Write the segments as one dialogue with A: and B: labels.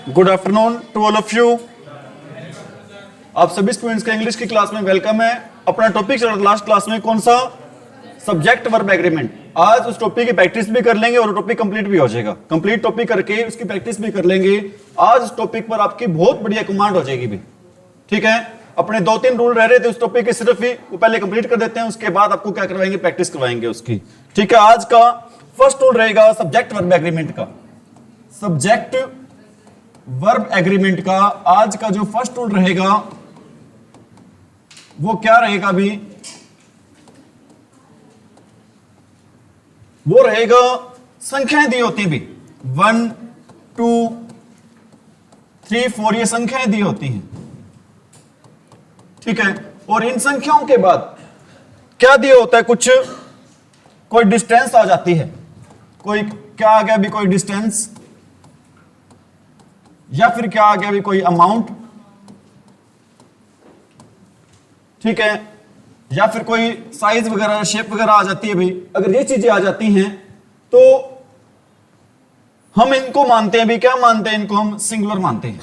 A: Good afternoon to all of you. आप सभी students का इंग्लिश की क्लास में वेलकम है। अपना टॉपिक चल रहा लास्ट क्लास में कौन सा, सब्जेक्ट वर्ब एग्रीमेंट। आज उस टॉपिक की प्रैक्टिस भी कर लेंगे और टॉपिक कंप्लीट भी हो जाएगा। कंप्लीट टॉपिक करके उसकी प्रैक्टिस भी कर लेंगे। आज उस टॉपिक पर आपकी बहुत बढ़िया कमांड हो जाएगी भी, ठीक है। अपने 2-3 रूल रह रहे थे उस टॉपिक के, सिर्फ ही वो पहले कंप्लीट कर देते हैं, उसके बाद आपको क्या करवाएंगे, प्रैक्टिस करवाएंगे उसकी, ठीक है। आज का फर्स्ट रूल रहेगा सब्जेक्ट वर्ब एग्रीमेंट का। सब्जेक्ट वर्ब एग्रीमेंट का आज का जो फर्स्ट रूल रहेगा वो क्या रहेगा अभी, वो रहेगा संख्याएं दी होती भी 1 2 3 4 ये संख्याएं दी होती हैं, ठीक है। और इन संख्याओं के बाद क्या दिया होता है, कुछ कोई डिस्टेंस आ जाती है, कोई क्या आ गया अभी, कोई डिस्टेंस, या फिर क्या आ गया अभी, कोई अमाउंट, ठीक है, या फिर कोई साइज वगैरह शेप वगैरह आ जाती है भाई। अगर ये चीजें आ जाती हैं तो हम इनको मानते हैं भी, क्या मानते हैं इनको, हम सिंगुलर मानते हैं।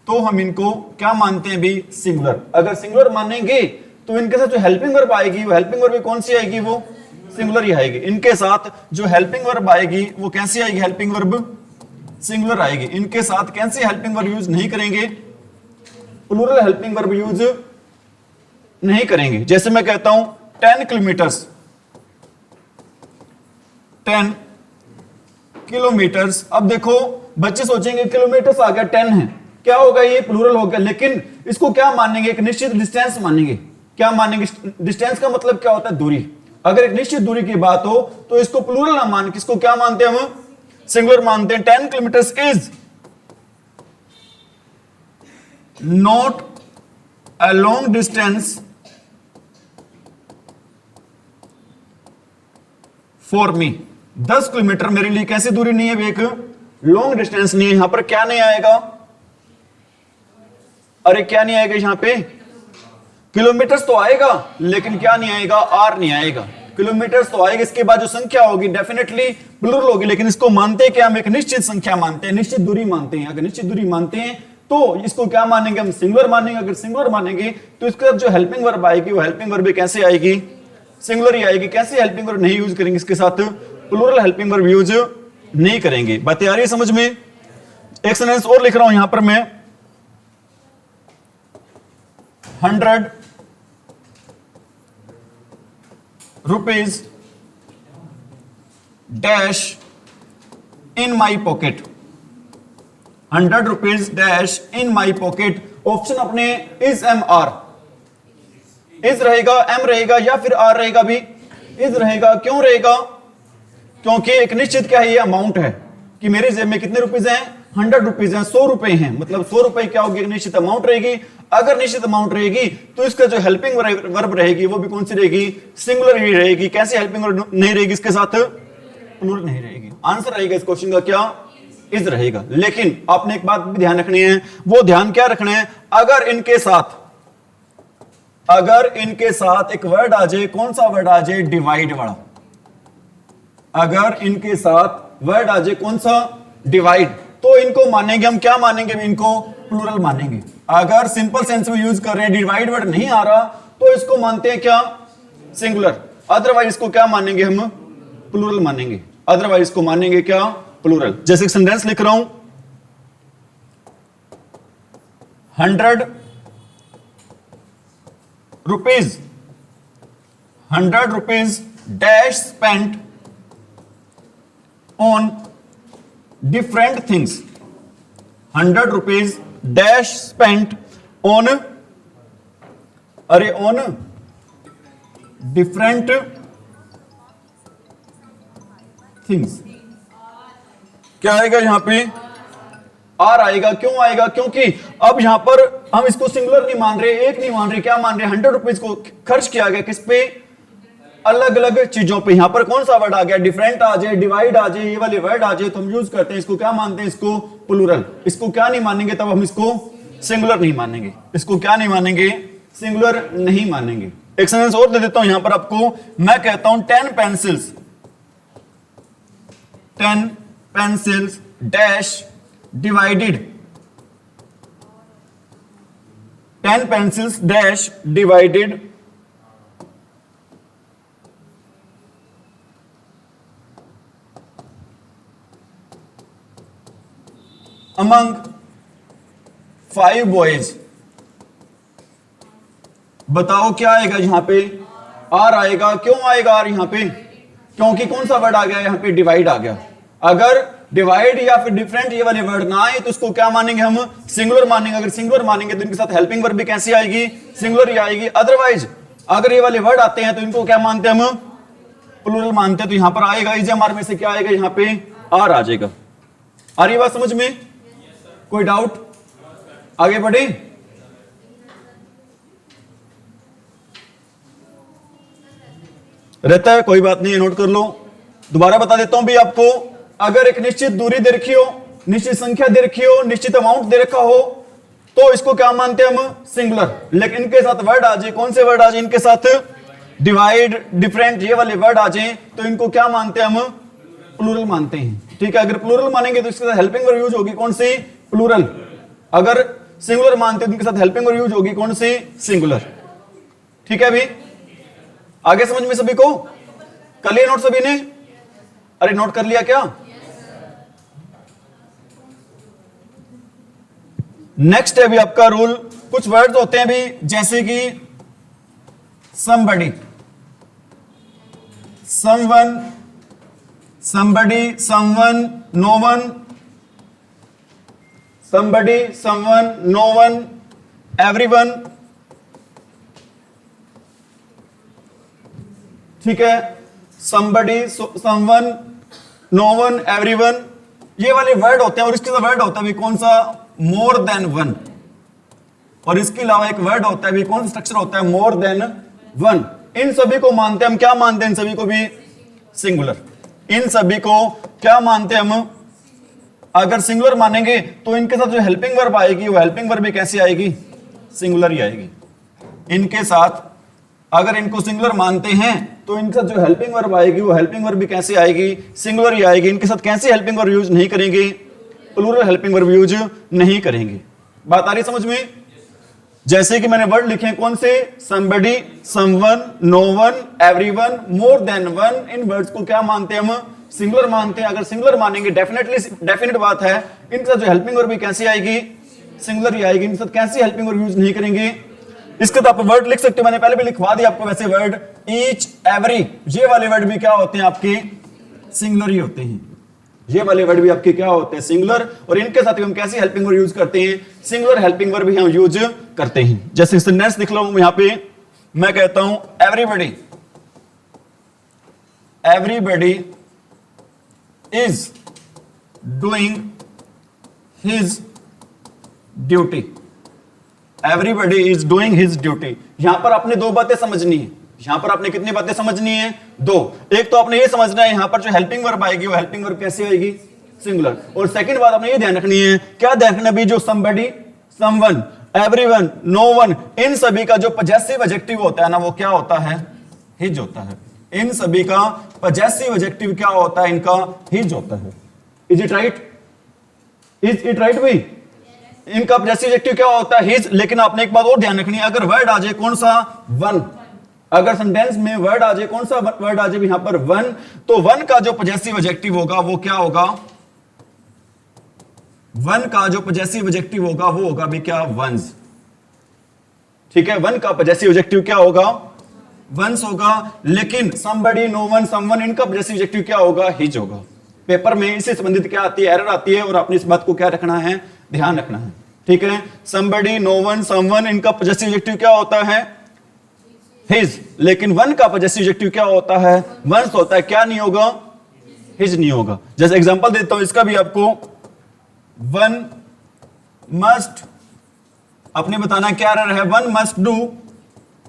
A: तो हम इनको क्या मानते हैं भी, सिंगुलर। अगर सिंगुलर मानेंगे तो इनके साथ जो हेल्पिंग वर्ब आएगी वो हेल्पिंग वर्ब कौन सी आएगी, वो सिंगुलर ही आएगी। इनके साथ जो हेल्पिंग वर्ब आएगी वो कैसी आएगी, हेल्पिंग वर्ब सिंगुलर आएगी। इनके साथ कैसी हेल्पिंग वर्ब यूज नहीं करेंगे, प्लूरल हेल्पिंग वर्ब यूज नहीं करेंगे। जैसे मैं कहता हूं 10 किलोमीटर्स, 10 किलोमीटर्स। अब देखो बच्चे सोचेंगे किलोमीटर्स आ गया 10 है, क्या होगा, ये प्लूरल हो गया। लेकिन इसको क्या मानेंगे, एक निश्चित डिस्टेंस मानेंगे। क्या मानेंगे, डिस्टेंस का मतलब क्या होता है, दूरी। अगर एक निश्चित दूरी की बात हो तो इसको प्लूरल ना मान के इसको क्या मानते हैं हम, सिंगुलर मानते हैं। 10 kilometres is not a long distance for me. 10 kilometre मेरे लिए कैसी दूरी नहीं है, एक लॉन्ग डिस्टेंस नहीं है। यहां पर क्या नहीं आएगा, अरे क्या नहीं आएगा यहां पे, किलोमीटर्स तो आएगा लेकिन क्या नहीं आएगा, आर नहीं आएगा। किलोमीटर्स तो आएगा, इसके बाद जो संख्या होगी डेफिनेटली प्लूरल होगी। लेकिन इसको मानते हैं कि हम एक निश्चित संख्या मानते हैं, निश्चित दूरी मानते हैं। अगर निश्चित दूरी मानते हैं तो इसको क्या मानेंगे, हम सिंगुलर मानेंगे। अगर सिंगुलर मानेंगे तो इसके साथ जो हेल्पिंग वर्ब आएगी वो हेल्पिंग वर्ब कैसे आएगी, सिंगुलर ही आएगी। कैसे हेल्पिंग वर्ब नहीं यूज करेंगे, इसके साथ प्लूरल हेल्पिंग वर्ब यूज नहीं करेंगे। बातें आ रही है समझ में। एक सेंटेंस और लिख रहा हूं यहां पर मैं, 100 rupees dash in my pocket. 100 rupees dash in my pocket. Option अपने इज एम आर, इज रहेगा, एम रहेगा या फिर आर रहेगा भी, इज रहेगा। क्यों रहेगा, क्योंकि एक निश्चित क्या है, ये अमाउंट है कि मेरे जेब में कितने रुपीज हैं, 100 रुपीज हैं, 100 रुपए हैं। मतलब 100 रुपए क्या होगी, एक निश्चित अमाउंट रहेगी। अगर निश्चित अमाउंट रहेगी तो इसका जो हेल्पिंग वर्ब रहेगी वो भी कौन सी रहेगी, सिंगुलर ही रहेगी। कैसी हेल्पिंग वर्ब नहीं रहेगी, इसके साथ प्लूरल नहीं रहेगी। आंसर रहेगा इस क्वेश्चन का क्या, इज रहेगा। लेकिन आपने एक बात भी ध्यान रखनी है, वो ध्यान क्या रखना है, अगर इनके साथ एक वर्ड आ जाए, कौन सा वर्ड आ जाए, डिवाइड वाला। अगर इनके साथ वर्ड आ जाए कौन सा, डिवाइड, तो इनको मानेंगे हम, क्या मानेंगे, इनको प्लूरल मानेंगे। अगर सिंपल सेंस में यूज कर रहे हैं, डिवाइड वर्ड नहीं आ रहा, तो इसको मानते हैं क्या, सिंगुलर। अदरवाइज इसको क्या मानेंगे हम, प्लूरल मानेंगे। अदरवाइज इसको मानेंगे क्या, प्लूरल। जैसे एक सेंटेंस लिख रहा हूं, 100 rupees dash spent on different things. 100 rupees dash spent on, अरे ऑन डिफरेंट थिंग्स। क्या आएगा यहां पे, आर आएगा। क्यों आएगा, क्योंकि अब यहां पर हम इसको सिंगुलर नहीं मान रहे, एक नहीं मान रहे, क्या मान रहे, 100 रुपीज को खर्च किया गया किस पे, अलग अलग चीजों पे। यहां पर कौन सा वर्ड आ गया, डिफरेंट आ जाए, डिवाइड आ जाए, ये वाले वर्ड आ जाए तो हम यूज करते हैं इसको क्या मानते हैं, इसको प्लूरल। इसको क्या नहीं मानेंगे, तब हम इसको सिंगुलर नहीं मानेंगे। इसको क्या नहीं मानेंगे, सिंगुलर नहीं मानेंगे। एक सेंटेंस और दे देता हूं यहां पर आपको, मैं कहता हूं 10 pencils dash divided 10 pencils dash divided among 5 boys। बताओ क्या आएगा यहां पे? आर आएगा। क्यों आएगा आर यहां पे? क्योंकि कौन सा वर्ड आ गया यहां पे? डिवाइड आ गया। अगर डिवाइड या फिर डिफरेंट ये वाले वर्ड ना आए तो उसको क्या मानेंगे हम? सिंगुलर मानेंगे। अगर सिंगुलर मानेंगे तो इनके साथ हेल्पिंग वर्ब भी कैसी आएगी? सिंगुलर ही आएगी। अदरवाइज अगर ये वाले वर्ड आते हैं तो इनको क्या मानते हैं हम? प्लूरल मानते हैं। तो यहां पर आएगा इजएमआर में से क्या आएगा? यहां पे आर आ जाएगा। आ रही बात समझ में? कोई डाउट? आगे बढ़े। रहता है, कोई बात नहीं, नोट कर लो। दोबारा बता देता हूं भी आपको। अगर एक निश्चित दूरी दे रखी हो, निश्चित संख्या दे रखी हो, निश्चित अमाउंट दे रखा हो तो इसको क्या मानते हैं हम? सिंगुलर। लेकिन इनके साथ वर्ड आ जाए, कौन से वर्ड आ जाए इनके साथ? डिवाइड, डिफरेंट ये वाले वर्ड आ जाए तो इनको क्या मानते हैं हम? प्लूरल मानते हैं। ठीक है, अगर प्लूरल मानेंगे तो इसके साथ हेल्पिंग वर्ब यूज होगी कौन सी? प्लूरल। अगर सिंगुलर मानते हैं तो इनके साथ हेल्पिंग वर्ब यूज होगी कौन सी? सिंगुलर। ठीक है, अभी आगे समझ में सभी को? कर लिया नोट सभी ने? अरे नोट कर लिया क्या? नेक्स्ट है भी आपका रूल। कुछ वर्ड्स होते हैं भी जैसे कि somebody, someone, somebody, someone, no one, somebody, someone, no one, everyone। ठीक है, somebody, someone, no one, everyone ये वाले वर्ड होते हैं। और इसके वर्ड होता है भी कौन सा? More than one. और इसके अलावा एक वर्ड होता है भी, कौन सा स्ट्रक्चर होता है? More than one. इन सभी को मानते हैं हम क्या मानते हैं? इन सभी को भी सिंगुलर। इन सभी को क्या मानते हैं हम? अगर सिंगुलर मानेंगे तो इनके साथ जो हेल्पिंग वर्ब आएगी वो हेल्पिंग वर्ब भी कैसी आएगी? सिंगुलर ही आएगी। इनके साथ अगर इनको सिंगुलर मानते हैं तो इनके साथ जो हेल्पिंग वर्ब आएगी वो हेल्पिंग वर्ब भी कैसी आएगी? सिंगुलर ही आएगी। इनके साथ कैसी हेल्पिंग वर्ब यूज नहीं करेंगे? प्लूरल हेल्पिंग वर्ब यूज नहीं करेंगे। बात आ रही समझ में? जैसे कि मैंने वर्ड लिखे कौन से? somebody, someone, no one, everyone, more than one। इन वर्ड्स को क्या मानते हैं हम? सिंगुलर मानते हैं। अगर सिंगुलर मानेंगे डेफिनेट बात है इनके साथ जो हेल्पिंग वर्ब भी कैसी आएगी? सिंगुलर ही आएगी। इनके साथ कैसी हेल्पिंग वर्ब यूज नहीं करेंगे? इसके तो आप वर्ड लिख सकते हो, मैंने पहले भी लिखवा दिया आपको वैसे वर्ड। ईच, एवरी ये वाले वर्ड भी क्या होते हैं आपके? सिंगुलर ही होते हैं। ये वाले वर्ड भी आपके क्या होते हैं? सिंगुलर। और इनके साथ हम कैसी हेल्पिंग वर्ब यूज करते हैं? सिंगुलर हेल्पिंग वर्ब भी हम यूज करते हैं। जैसे सेंटेंस लिख लो यहां पे, मैं कहता हूं everybody, everybody is doing his duty. Everybody is doing his duty. यहां पर आपने दो बातें समझनी है। यहां पर आपने कितनी बातें समझनी है? दो। एक तो आपने ये समझना है यहां पर जो हेल्पिंग वर्ब आएगी वो हेल्पिंग वर्ब कैसी आएगी? सिंगुलर। और सेकंड बात आपने ये ध्यान रखनी है, क्या ध्यान रखना भी? जो somebody, someone, everyone, no one इन सभी का जो पजेसिव एडजेक्टिव होता है ना वो क्या होता है? हिज होता है। इन सभी का पजेसिव एडजेक्टिव क्या होता है? इनका हिज होता है। Is it right? Is it right भाई? इनका पजेसिव एडजेक्टिव क्या होता है? हिज। लेकिन आपने एक बात और ध्यान रखनी है, अगर वर्ड आ जाए कौन सा? वन। अगर सेंटेंस में वर्ड आ जाए कौन सा वर्ड आ जाए यहां पर? वन। तो वन का जो पजेसिव एडजेक्टिव होगा वो क्या होगा? वन का जो पजेसिव एडजेक्टिव होगा वो होगा भी क्या? वंस। ठीक है, वन का पजेसिव एडजेक्टिव क्या होगा? वंस होगा। लेकिन somebody, no one, someone इनका पजेसिव एडजेक्टिव क्या होगा? हिज होगा। पेपर में इससे संबंधित क्या आती है? एरर आती है। और आपने इस बात को क्या रखना है? ध्यान रखना है। ठीक है, somebody, no one, someone इनका पजेसिव एडजेक्टिव क्या होता है? हिज। लेकिन वन का पजेसिव एडजेक्टिव क्या होता है? वंस होता है। क्या नहीं होगा? हिज नहीं होगा। जैसे एग्जांपल देता हूं इसका भी आपको, वन मस्ट, अपने बताना क्या रहा है? One must do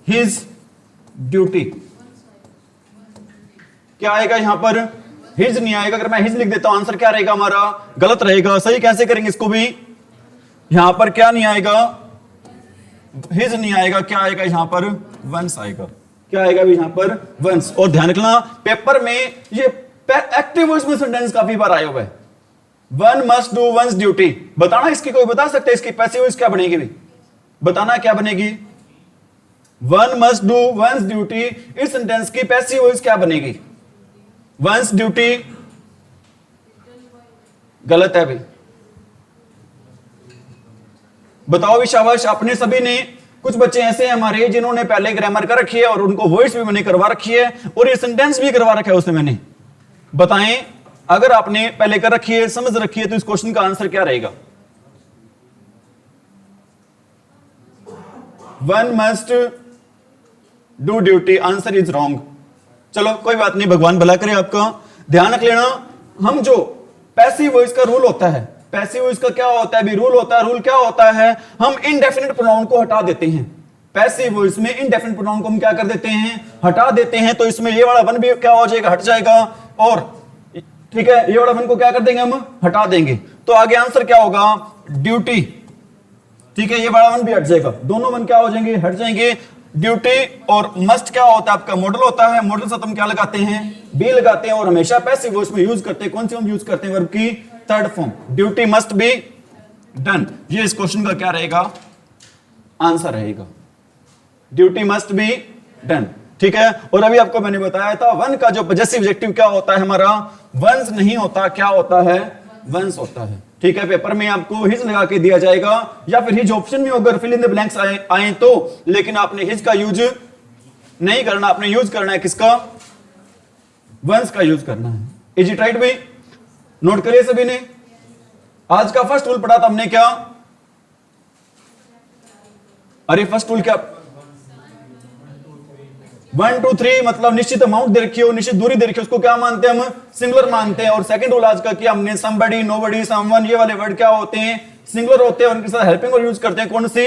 A: his duty. क्या आएगा यहां पर? हिज नहीं आएगा। अगर मैं हिज लिख देता हूं आंसर क्या रहेगा हमारा? गलत रहेगा। सही कैसे करेंगे इसको भी? यहां पर क्या नहीं आएगा? हिज नहीं आएगा। क्या आएगा यहां पर? वंस आएगा। क्या आएगा भी यहां पर? वंस। और ध्यान रखना पेपर में ये एक्टिव वॉइस में सेंटेंस काफी बार आया हुआ है। One must do once duty, बताना इसकी कोई बता सकता है इसकी पैसिव वॉइस क्या बनेगी भी, बताना क्या बनेगी, one must do once duty, इस सेंटेंस की पैसिव वॉइस क्या बनेगी, वंस ड्यूटी गलत है भाई, बताओ भी शाबाश। अपने सभी ने, कुछ बच्चे ऐसे हैं हमारे जिन्होंने पहले ग्रामर कर रखी है और उनको वॉइस भी मैंने करवा रखी है और ये सेंटेंस भी करवा रखा है उसमें मैंने, बताएं अगर आपने पहले कर रखी है, समझ रखी है, तो इस क्वेश्चन का आंसर क्या रहेगा, one must do duty, answer is wrong. चलो कोई बात नहीं, भगवान भला करे आपका। ध्यान रख लेना, हम जो पैसिव वॉइस का रूल होता है, पैसिव वॉइस का क्या होता है भी, रूल होता है, रूल क्या होता है, हम इनडेफिनिट प्रोनाउन को हटा देते हैं। पैसिव वॉइस में इनडेफिनिट प्रोनाउन को हम क्या कर देते हैं, हटा देते हैं। तो इसमें ये वाला वन भी क्या हो जाएगा, हट जाएगा, और ठीक है ये वाला वन को क्या कर देंगे, हम हटा देंगे। तो आगे आंसर क्या होगा, ड्यूटी, ठीक है ये वाला वन भी हट जाएगा, दोनों वन क्या हो जाएंगे, हट जाएंगे। ड्यूटी और मस्ट क्या होता है, आपका मॉडल होता है, मॉडल से हम क्या लगाते हैं, बी लगाते हैं, और हमेशा पैसिव वॉइस में यूज करते हैं, कौन सी हम यूज करते हैं, वर्ब की third form, duty must be done. ये इस क्वेश्चन का क्या रहेगा, आंसर रहेगा, ड्यूटी मस्ट बी डन, ठीक है। और अभी आपको मैंने बताया था वन का जो पॉजेसिव एडजेक्टिव क्या होता है हमारा, वंस नहीं होता, क्या होता है, वंस होता है, ठीक है। पेपर में आपको हिज लगा के दिया जाएगा या फिर हिज ऑप्शन में अगर फिल इन द ब्लैंक्स आए तो, लेकिन आपने हिज का यूज नहीं करना, आपने यूज करना है किसका, वंस का यूज करना है। इज इट राइट भाई, नोट करिए सभी ने। आज का फर्स्ट रूल पढ़ा था हमने क्या, अरे फर्स्ट रूल क्या, 1 2 3 मतलब निश्चित अमाउंट दे रखी हो, निश्चित दूरी दे रखी हो, उसको क्या मानते हैं हम, सिंगुलर मानते हैं। और सेकंड रूल आज का किया हमने, समबडी, नोबडी, समवन, ये वाले वर्ड क्या होते हैं, सिंगुलर होते हैं, उनके साथ हेल्पिंग वर्ब यूज करते हैं, कौन सी,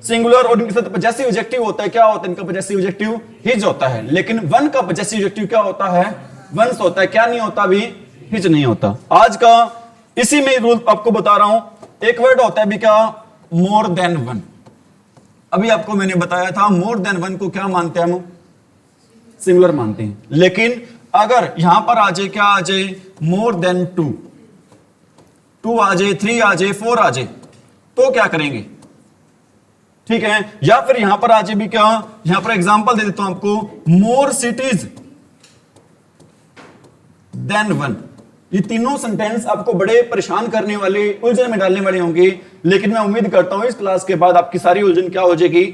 A: सिंगुलर, और इनके साथ पॉजेसिव एडजेक्टिव होता है, क्या होता है इनका पॉजेसिव एडजेक्टिव, हिज होता है। लेकिन वन का पॉजेसिव एडजेक्टिव क्या होता है, वंस होता है, क्या नहीं होता भी, हिज नहीं होता। आज का इसी में रूल आपको बता रहा हूं, एक वर्ड होता है भी क्या, मोर देन वन। अभी आपको मैंने बताया था मोर देन वन को क्या मानते हैं हम, सिंगुलर मानते हैं। लेकिन अगर यहां पर आ जाए, क्या आ जाए, मोर देन टू, टू आ जाए, 3 आ जाए, 4 आ जाए, तो क्या करेंगे, ठीक है। या फिर यहां पर आ जाए भी क्या, यहां पर एग्जांपल दे देता हूं आपको, मोर सिटीज देन वन। ये तीनों सेंटेंस आपको बड़े परेशान करने वाले, उलझन में डालने वाले होंगे, लेकिन मैं उम्मीद करता हूं इस क्लास के बाद आपकी सारी उलझन क्या हो जाएगी,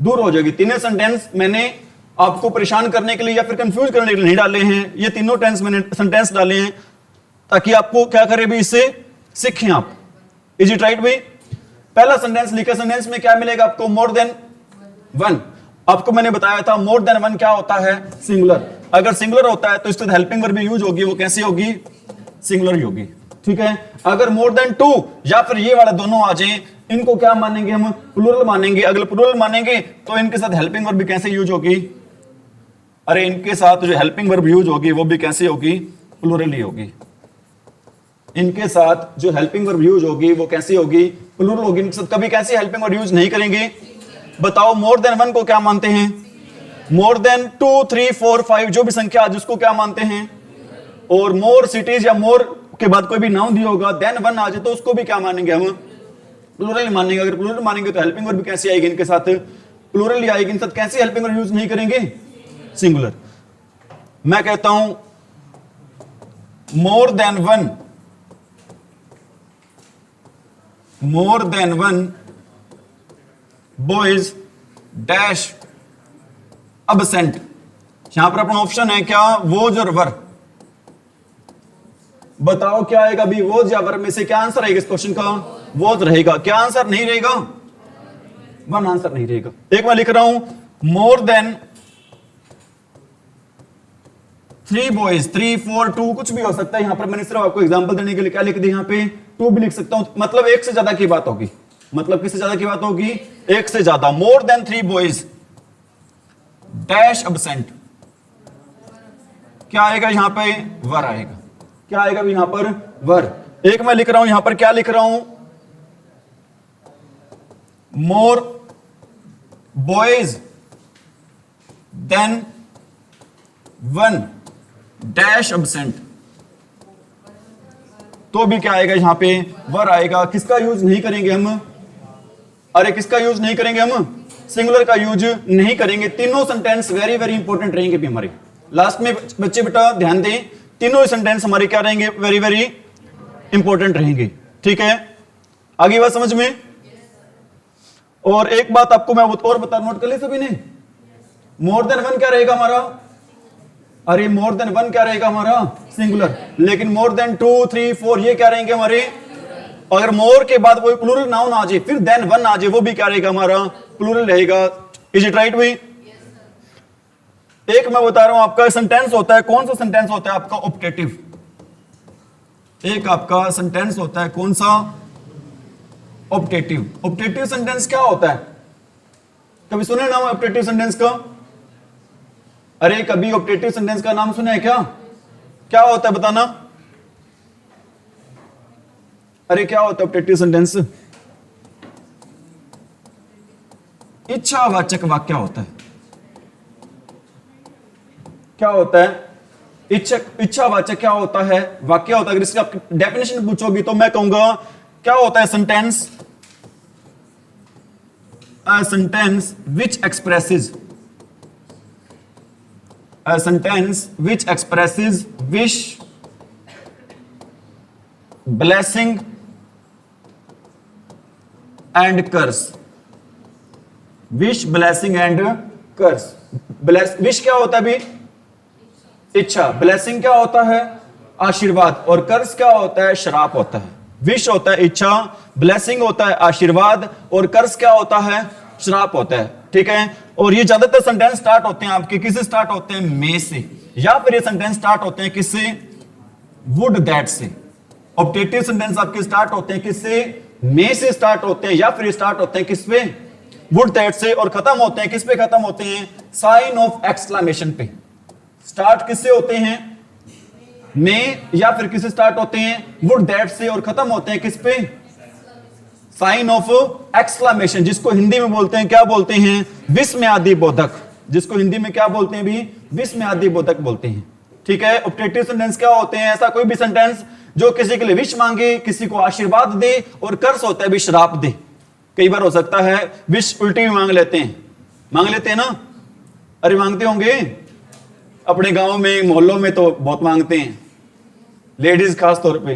A: दूर हो जाएगी। तीनों सेंटेंस मैंने आपको परेशान करने के लिए या फिर कंफ्यूज करने के लिए नहीं डाले हैं, ये तीनों टेंस मैंने सेंटेंस डाले हैं ताकि आपको क्या करे भी, इससे सीखें आप। इज इट राइट भाई, पहला सेंटेंस लिखा, सेंटेंस में क्या मिलेगा आपको, मोर देन वन। आपको मैंने बताया था मोर देन वन क्या होता है, सिंगुलर। अगर सिंगुलर होता है तो इसके हेल्पिंग वर्ब भी यूज होगी, वो कैसी होगी, सिंगुलर ही होगी, ठीक है। अगर मोर देन टू या फिर ये वाला दोनों आ जाए, इनको क्या मानेंगे हम, प्लूरल मानेंगे। अगर प्लूरल मानेंगे तो इनके साथ हेल्पिंग वर्ब भी कैसे यूज होगी, अरे इनके साथ जो हेल्पिंग वर्ब यूज होगी वो भी कैसे होगी, प्लूरल ही होगी। इनके साथ जो हेल्पिंग वर्ब यूज होगी वो कैसी होगी, प्लूरल होगी। इनके साथ कभी कैसी हेल्पिंग वर्ब यूज नहीं करेंगे, बताओ। मोर देन वन को क्या मानते हैं, मोर देन 2 3 4 5 जो भी संख्या आज उसको क्या मानते हैं, और मोर सिटीज या मोर के बाद कोई भी नाउन दिया होगा, देन वन आ जाए तो उसको भी क्या मानेंगे हम, प्लूरल मानेंगे। अगर प्लूरल मानेंगे तो हेल्पिंग वर्ब भी कैसी आएगी, इनके साथ प्लूरल ही आएगी। इनके साथ कैसी हेल्पिंग वर्ब यूज नहीं करेंगे, सिंगुलर। मैं कहता हूं more than one, more than one boys dash absent. यहां पर अपना ऑप्शन है क्या, वोज और वर। बताओ क्या आएगा भी, वोज या वर में से क्या आंसर आएगा इस क्वेश्चन का, वोज रहेगा। क्या आंसर नहीं रहेगा, वन आंसर नहीं रहेगा। एक मैं लिख रहा हूं, मोर देन 3 बॉयज, 3 4 2 कुछ भी हो सकता है। यहां पर मैंने सिर्फ आपको एग्जांपल देने के लिए क्या लिख दिया, यहां पे 2 भी लिख सकता हूं, मतलब एक से ज्यादा की बात होगी। मतलब किससे ज्यादा की बात होगी, एक से ज्यादा। More than 3 boys dash absent, क्या आएगा यहां पे, वर आएगा। क्या आएगा यहां पर, वर। एक मैं लिख रहा हूं, यहां पर क्या लिख रहा हूं, मोर बॉयज देन 1 डैश अबसेंट। तो भी क्या आएगा यहाँ पे, वर आएगा। किसका यूज नहीं करेंगे हम, अरे किसका यूज नहीं करेंगे हम, सिंगुलर का यूज नहीं करेंगे। तीनों सेंटेंस वेरी वेरी इंपॉर्टेंट रहेंगे भी हमारे। लास्ट में बच्चे बेटा ध्यान दें, तीनों सेंटेंस हमारे क्या रहेंगे, वेरी वेरी इंपॉर्टेंट रहेंगे। ठीक है, आगे बात समझ में। और एक बात आपको मैं और बता, नोट कर ले सभी ने, मोर देन वन क्या रहेगा हमारा, अरे मोर देन वन क्या रहेगा हमारा, सिंगुलर। लेकिन मोर देन 2 3 4 ये क्या रहेंगे हमारे, अगर मोर के बाद कोई प्लूरल नाउन आ जाए, फिर देन वन आ जाए, वो भी क्या रहेगा हमारा, प्लूरल रहेगा। इज इट राइट भाई। एक मैं बता रहा हूं, आपका सेंटेंस होता है, कौन सा सेंटेंस होता है आपका, ऑप्टेटिव। एक आपका सेंटेंस होता है कौन सा, ऑप्टेटिव। ऑप्टेटिव सेंटेंस क्या होता है, कभी सुने नाम ऑप्टेटिव सेंटेंस का, अरे कभी ऑप्टेटिव सेंटेंस का नाम सुना है क्या, क्या होता है बताना, अरे क्या होता है ऑप्टेटिव सेंटेंस, इच्छावाचक वाक्य होता है। क्या होता है, इच्छावाचक क्या होता है, वाक्य होता है। अगर इसकी आप डेफिनेशन पूछोगी तो मैं कहूंगा क्या होता है sentence, a sentence which expresses, a sentence which expresses wish, blessing and curse, wish blessing and curse। Wish क्या होता है भी, इच्छा, ब्लेसिंग क्या होता है, आशीर्वाद, और कर्स क्या होता है, श्राप होता है। विश होता है इच्छा, ब्लेसिंग होता है आशीर्वाद, और कर्स क्या होता है, श्राप होता है। ठीक है, और ये ज्यादातर सेंटेंस स्टार्ट होते हैं आपके किससे, स्टार्ट होते हैं मे से, या फिर ये सेंटेंस स्टार्ट होते हैं किससे, वुड दैट से। ऑप्टेटिव सेंटेंस आपके स्टार्ट होते हैं किससे, मे से स्टार्ट होते हैं, या फिर स्टार्ट होते हैं किसपे, वुड दैट से, और खत्म होते हैं किस पे, खत्म होते हैं साइन ऑफ एक्सक्लेमेशन पे। स्टार्ट किससे होते हैं, में, या फिर किससे स्टार्ट होते हैं, वुड दैट से, और खत्म होते हैं किस पे, साइन ऑफ एक्सक्लेमेशन, जिसको हिंदी में बोलते हैं, क्या बोलते हैं, विस्मयादि बोधक, जिसको हिंदी में क्या बोलते हैं भी, विस्मयादि बोधक बोलते हैं। ठीक है, ऑप्टेटिव सेंटेंस क्या होते हैं, ऐसा कोई भी सेंटेंस जो किसी के लिए विश मांगे, किसी को आशीर्वाद दे, और कर्स होता है भी श्राप दे। कई बार हो सकता है विश उल्टी भी मांग लेते हैं, मांग लेते हैं ना, अरे मांगते होंगे अपने गांव में, मोहल्लों में तो बहुत मांगते हैं, लेडीज खास तौर पे,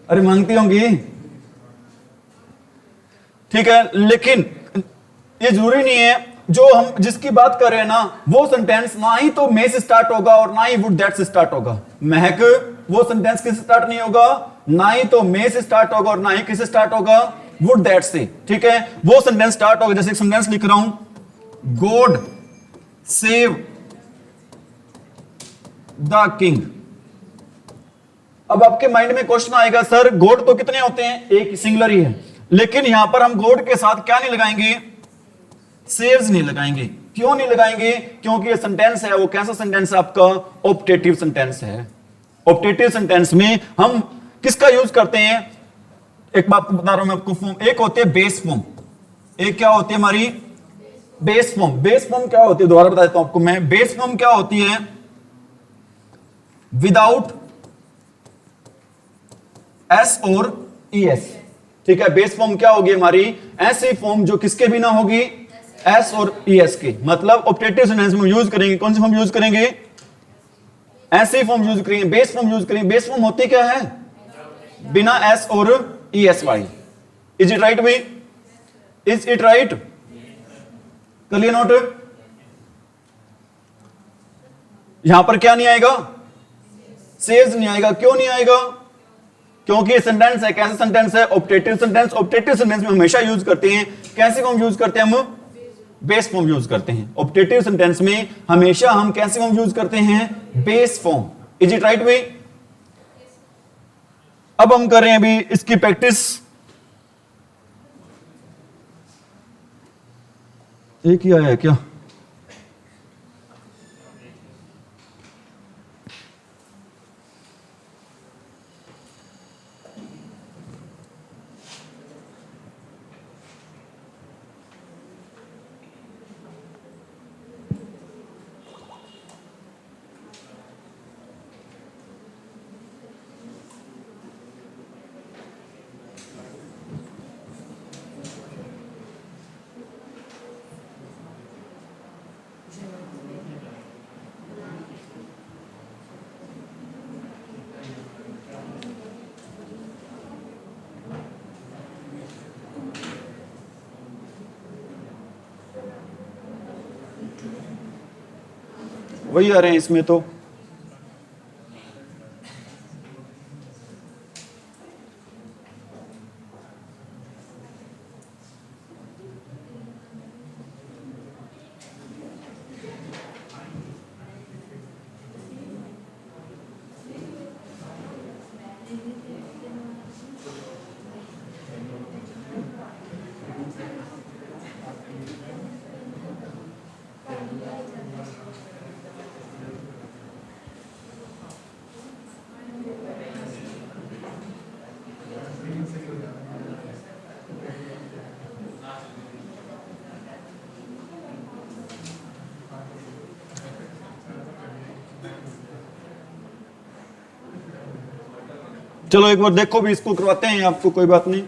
A: अरे मांगती होंगी। ठीक है, लेकिन ये जरूरी नहीं है, जो हम जिसकी बात कर रहे हैं ना, वो सेंटेंस ना ही तो मे से स्टार्ट होगा और ना ही वुड दैट से स्टार्ट होगा। महक, वो सेंटेंस किससे स्टार्ट नहीं होगा, ना ही तो मे से स्टार्ट होगा और ना ही किससे स्टार्ट होगा, वुड दैट से। ठीक है, वो सेंटेंस स्टार्ट होगा, जैसे एक सेंटेंस लिख रहा हूं, गॉड सेव द किंग। अब आपके माइंड में क्वेश्चन आएगा, सर गॉड तो कितने होते हैं, एक सिंगुलर ही है, लेकिन यहां पर हम गॉड के साथ क्या नहीं लगाएंगे, सेव्स नहीं लगाएंगे। क्यों नहीं लगाएंगे, क्योंकि ये सेंटेंस है, वो कैसा सेंटेंस है आपका, ऑप्टेटिव सेंटेंस है। ऑप्टेटिव सेंटेंस में हम किसका यूज करते हैं, एक बात बता रहा हूं मैं आपको, फॉर्म एक होती है बेस फॉर्म, एक क्या होती है हमारी बेस फॉर्म। बेस फॉर्म क्या होती है, दोबारा बता देता हूं आपको मैं, बेस फॉर्म क्या होती है, विदाउट एस और ई एस। ठीक है, बेस फॉर्म क्या होगी हमारी, ऐसी फॉर्म जो किसके बिना होगी, एस और ई एस के। मतलब ऑप्टेटिव सेंटेंस में यूज करेंगे, कौन सी फॉर्म यूज करेंगे, ऐसी फॉर्म यूज करेंगे, बेस फॉर्म यूज करेंगे। बेस फॉर्म होती क्या है, बिना एस और E S Y. Is it right भाई, इज इट राइट, कर लिया नोट। यहां पर क्या नहीं आएगा, सेव्स नहीं आएगा। क्यों नहीं आएगा, क्योंकि ये सेंटेंस है, कैसा सेंटेंस है, ऑप्टेटिव सेंटेंस। ऑप्टेटिव सेंटेंस में हमेशा यूज करते हैं कैसे फॉर्म यूज करते हैं हम, बेस फॉर्म यूज करते हैं। ऑप्टेटिव सेंटेंस में हमेशा हम कैसे फॉर्म यूज करते हैं, base form. Is it right way. अब हम कर रहे हैं अभी इसकी प्रैक्टिस। एक ही आया है क्या, वही आ रहे हैं इसमें तो। चलो एक बार देखो भी, इसको करवाते हैं आपको, कोई बात नहीं।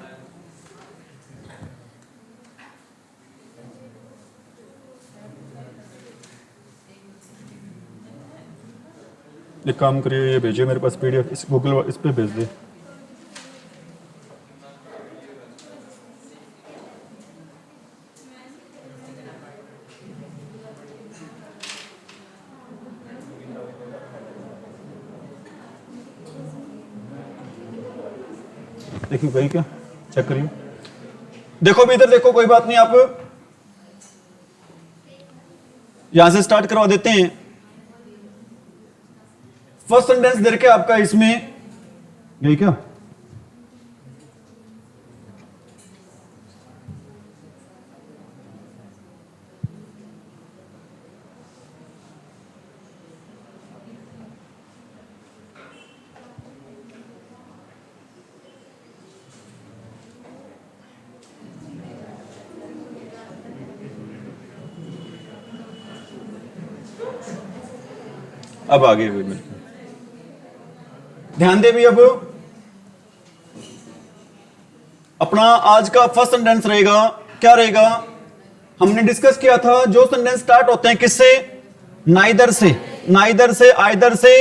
A: एक काम करिए, ये भेजिए मेरे पास पीडीएफ, इस गूगल इस पे भेज दे। देखिए भाई, क्या चेक करिए, देखो भी इधर देखो, कोई बात नहीं, आप यहां से स्टार्ट करवा देते हैं। फर्स्ट सेंटेंस दे के आपका इसमें यही क्या, अब आगे हुए मेरे, ध्यान दे भी। अब अपना आज का फर्स्ट सेंटेंस रहेगा, क्या रहेगा, हमने डिस्कस किया था जो सेंटेंस स्टार्ट होते हैं किससे, नाइदर से, नाइदर से, आइदर से,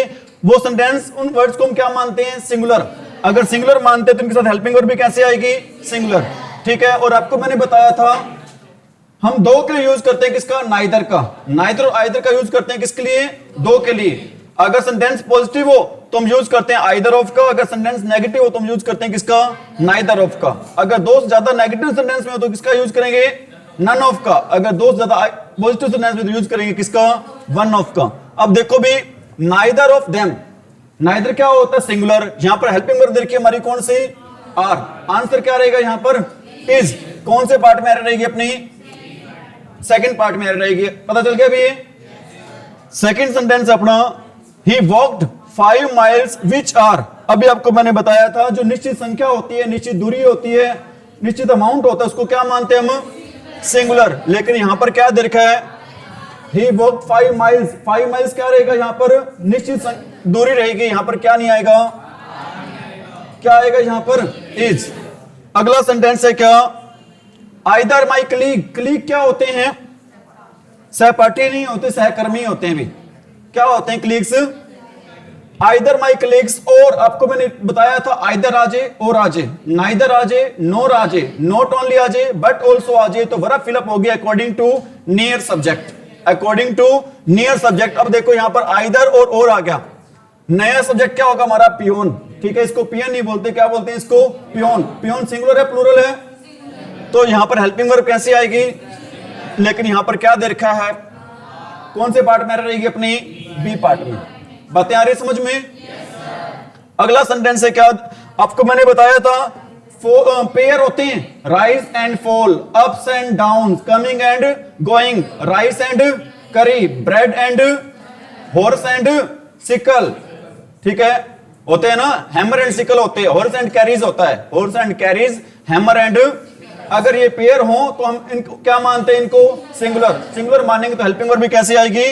A: वो सेंटेंस, उन वर्ड्स को हम क्या मानते हैं, सिंगुलर। अगर सिंगुलर मानते हैं तो उनके साथ हेल्पिंग वर्ब भी कैसे आएगी, सिंगुलर। ठीक है, और आपको मैंने बताया था हम दो के लिए यूज करते हैं किसका, नाइदर का। नाइदर और आइदर का यूज करते हैं किसके लिए, दो के लिए। अगर सेंटेंस पॉजिटिव हो तो हम यूज करते हैं आइदर ऑफ का, अगर सेंटेंस नेगेटिव हो तो हम यूज करते हैं किसका, नाइदर ऑफ का। अगर दो से ज्यादा नेगेटिव सेंटेंस में हो तो किसका यूज करेंगे, नन ऑफ का। अगर दो से ज्यादा पॉजिटिव सेंटेंस में तो यूज करेंगे किसका, वन ऑफ का। अब देखो भी, नाइदर ऑफ देम, नाइदर क्या होता है, सिंगुलर। यहां पर हेल्पिंग वर्ब देखिए हमारी कौन सी, आर। आंसर क्या रहेगा यहां पर, इज। कौन से पार्ट में रहेगी, अपनी सेकंड पार्ट में रहेगी। पता चल गया भी, सेकंड सेंटेंस अपना, ही वॉक्ड 5 miles which are, अभी आपको मैंने बताया था जो निश्चित संख्या होती है, निश्चित दूरी होती है, निश्चित अमाउंट होता है, उसको क्या मानते हैं हम, सिंगुलर। लेकिन यहां पर क्या दे रखा है, ही वॉक्ड 5 miles। 5 miles क्या रहेगा यहां पर, निश्चित दूरी रहेगी। यहां पर क्या नहीं आएगा, क्या आएगा यहां पर, इज। अगला सेंटेंस है क्या, आइदर माई कलीग। कलीग क्या होते हैं, सहपाठी नहीं होते, सहकर्मी होते हैं भी। क्या होते हैं कलीग्स, आइदर माई कलीग्स। और आपको मैंने बताया था आइदर आजे और आजे, नाइदर आजे, नोर आजे, नॉट ओनली आजे बट ऑल्सो आजे। तो वर्ब फिलअप हो गया according to near subject, according to near subject. अब देखो यहां पर आइदर और आ गया, नया सब्जेक्ट क्या होगा हमारा, पियोन। ठीक है, इसको पियन नहीं बोलते, क्या बोलते हैं इसको, पियोन। पियोन सिंगुलर है प्लूरल है, तो यहां पर हेल्पिंग वर्ब कैसे आएगी। लेकिन यहां पर क्या दे रखा है, कौन से पार्ट में रहेगी, अपनी बी पार्ट में। बातें आ रही समझ में। अगला सेंटेंस है क्या, आपको मैंने बताया था पेयर होते हैं, rise and fall, ups and down, coming and going, rice and curry, bread and horse and sickle. ठीक है, होते हैं ना, हैमर एंड सिकल होते हैं, हॉर्स एंड कैरीज होता है, horse and carries, hammer and. अगर ये पेयर हो तो हम इनको क्या मानते हैं, इनको सिंगुलर। सिंगुलर मानेंगे तो हेल्पिंग वर्ब भी कैसे आएगी।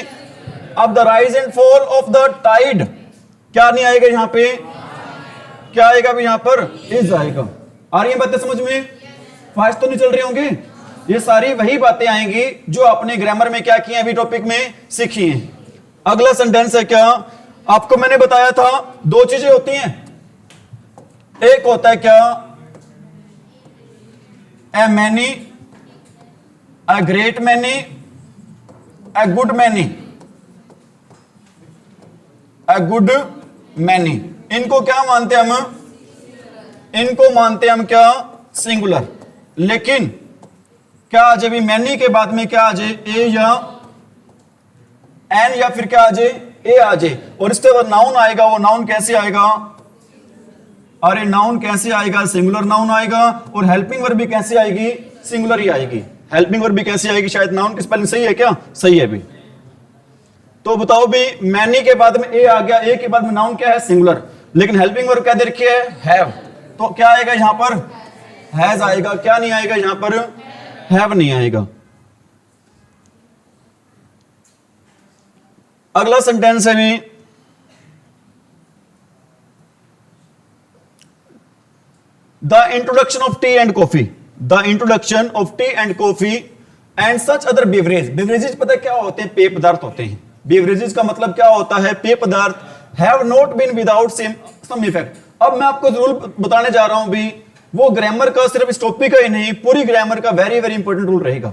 A: अब the rise and fall of the tide, क्या नहीं आएगा यहां पे, क्या आएगा भी यहां पर, इज आएगा। आ रही है बातें समझ में, फास्ट तो नहीं चल रहे होंगे। ये सारी वही बातें आएंगी जो आपने ग्रामर में क्या किए, अभी टॉपिक में सीखी हैं। अगला सेंटेंस है क्या, आपको मैंने बताया था दो चीजें होती हैं, एक होता है क्या, ए many, a great many, a good many. A good many. इनको क्या मानते हैं हम? इनको मानते हैं हम क्या? सिंगुलर। लेकिन क्या आ जाए मैनी के बाद में क्या आ जाए? ए या एन, या फिर क्या आ जाए? ए आ जाए। और इसके बाद नाउन आएगा, वो नाउन कैसे आएगा? अरे नाउन कैसे आएगा? सिंगुलर नाउन आएगा। और हेल्पिंग वर्ब भी कैसे आएगी? सिंगुलर ही आएगी। हेल्पिंग वर्ब भी कैसे आएगी? शायद नाउन की स्पेलिंग सही है क्या? सही है भी। तो बताओ भी, मैनी के बाद में ए आ गया, ए के बाद में नाउन क्या है? सिंगुलर। लेकिन हेल्पिंग वर्ब क्या दे रखी है? हैव। तो क्या आएगा यहां पर? हैज आएगा। क्या नहीं आएगा यहां पर? हैव नहीं आएगा। अगला सेंटेंस है भी, the introduction of T and coffee, the introduction of T and coffee and such other beverage. Beverages पता है क्या होते हैं? पेय पदार्थ होते हैं। बेवरेजेस का मतलब क्या होता है? पेय पदार्थ। Have not been without some effect. अब मैं आपको रूल बताने जा रहा हूं भी, वो ग्रामर का सिर्फ इस टॉपिक का ही नहीं, पूरी ग्रामर का वेरी वेरी इंपॉर्टेंट रूल रहेगा।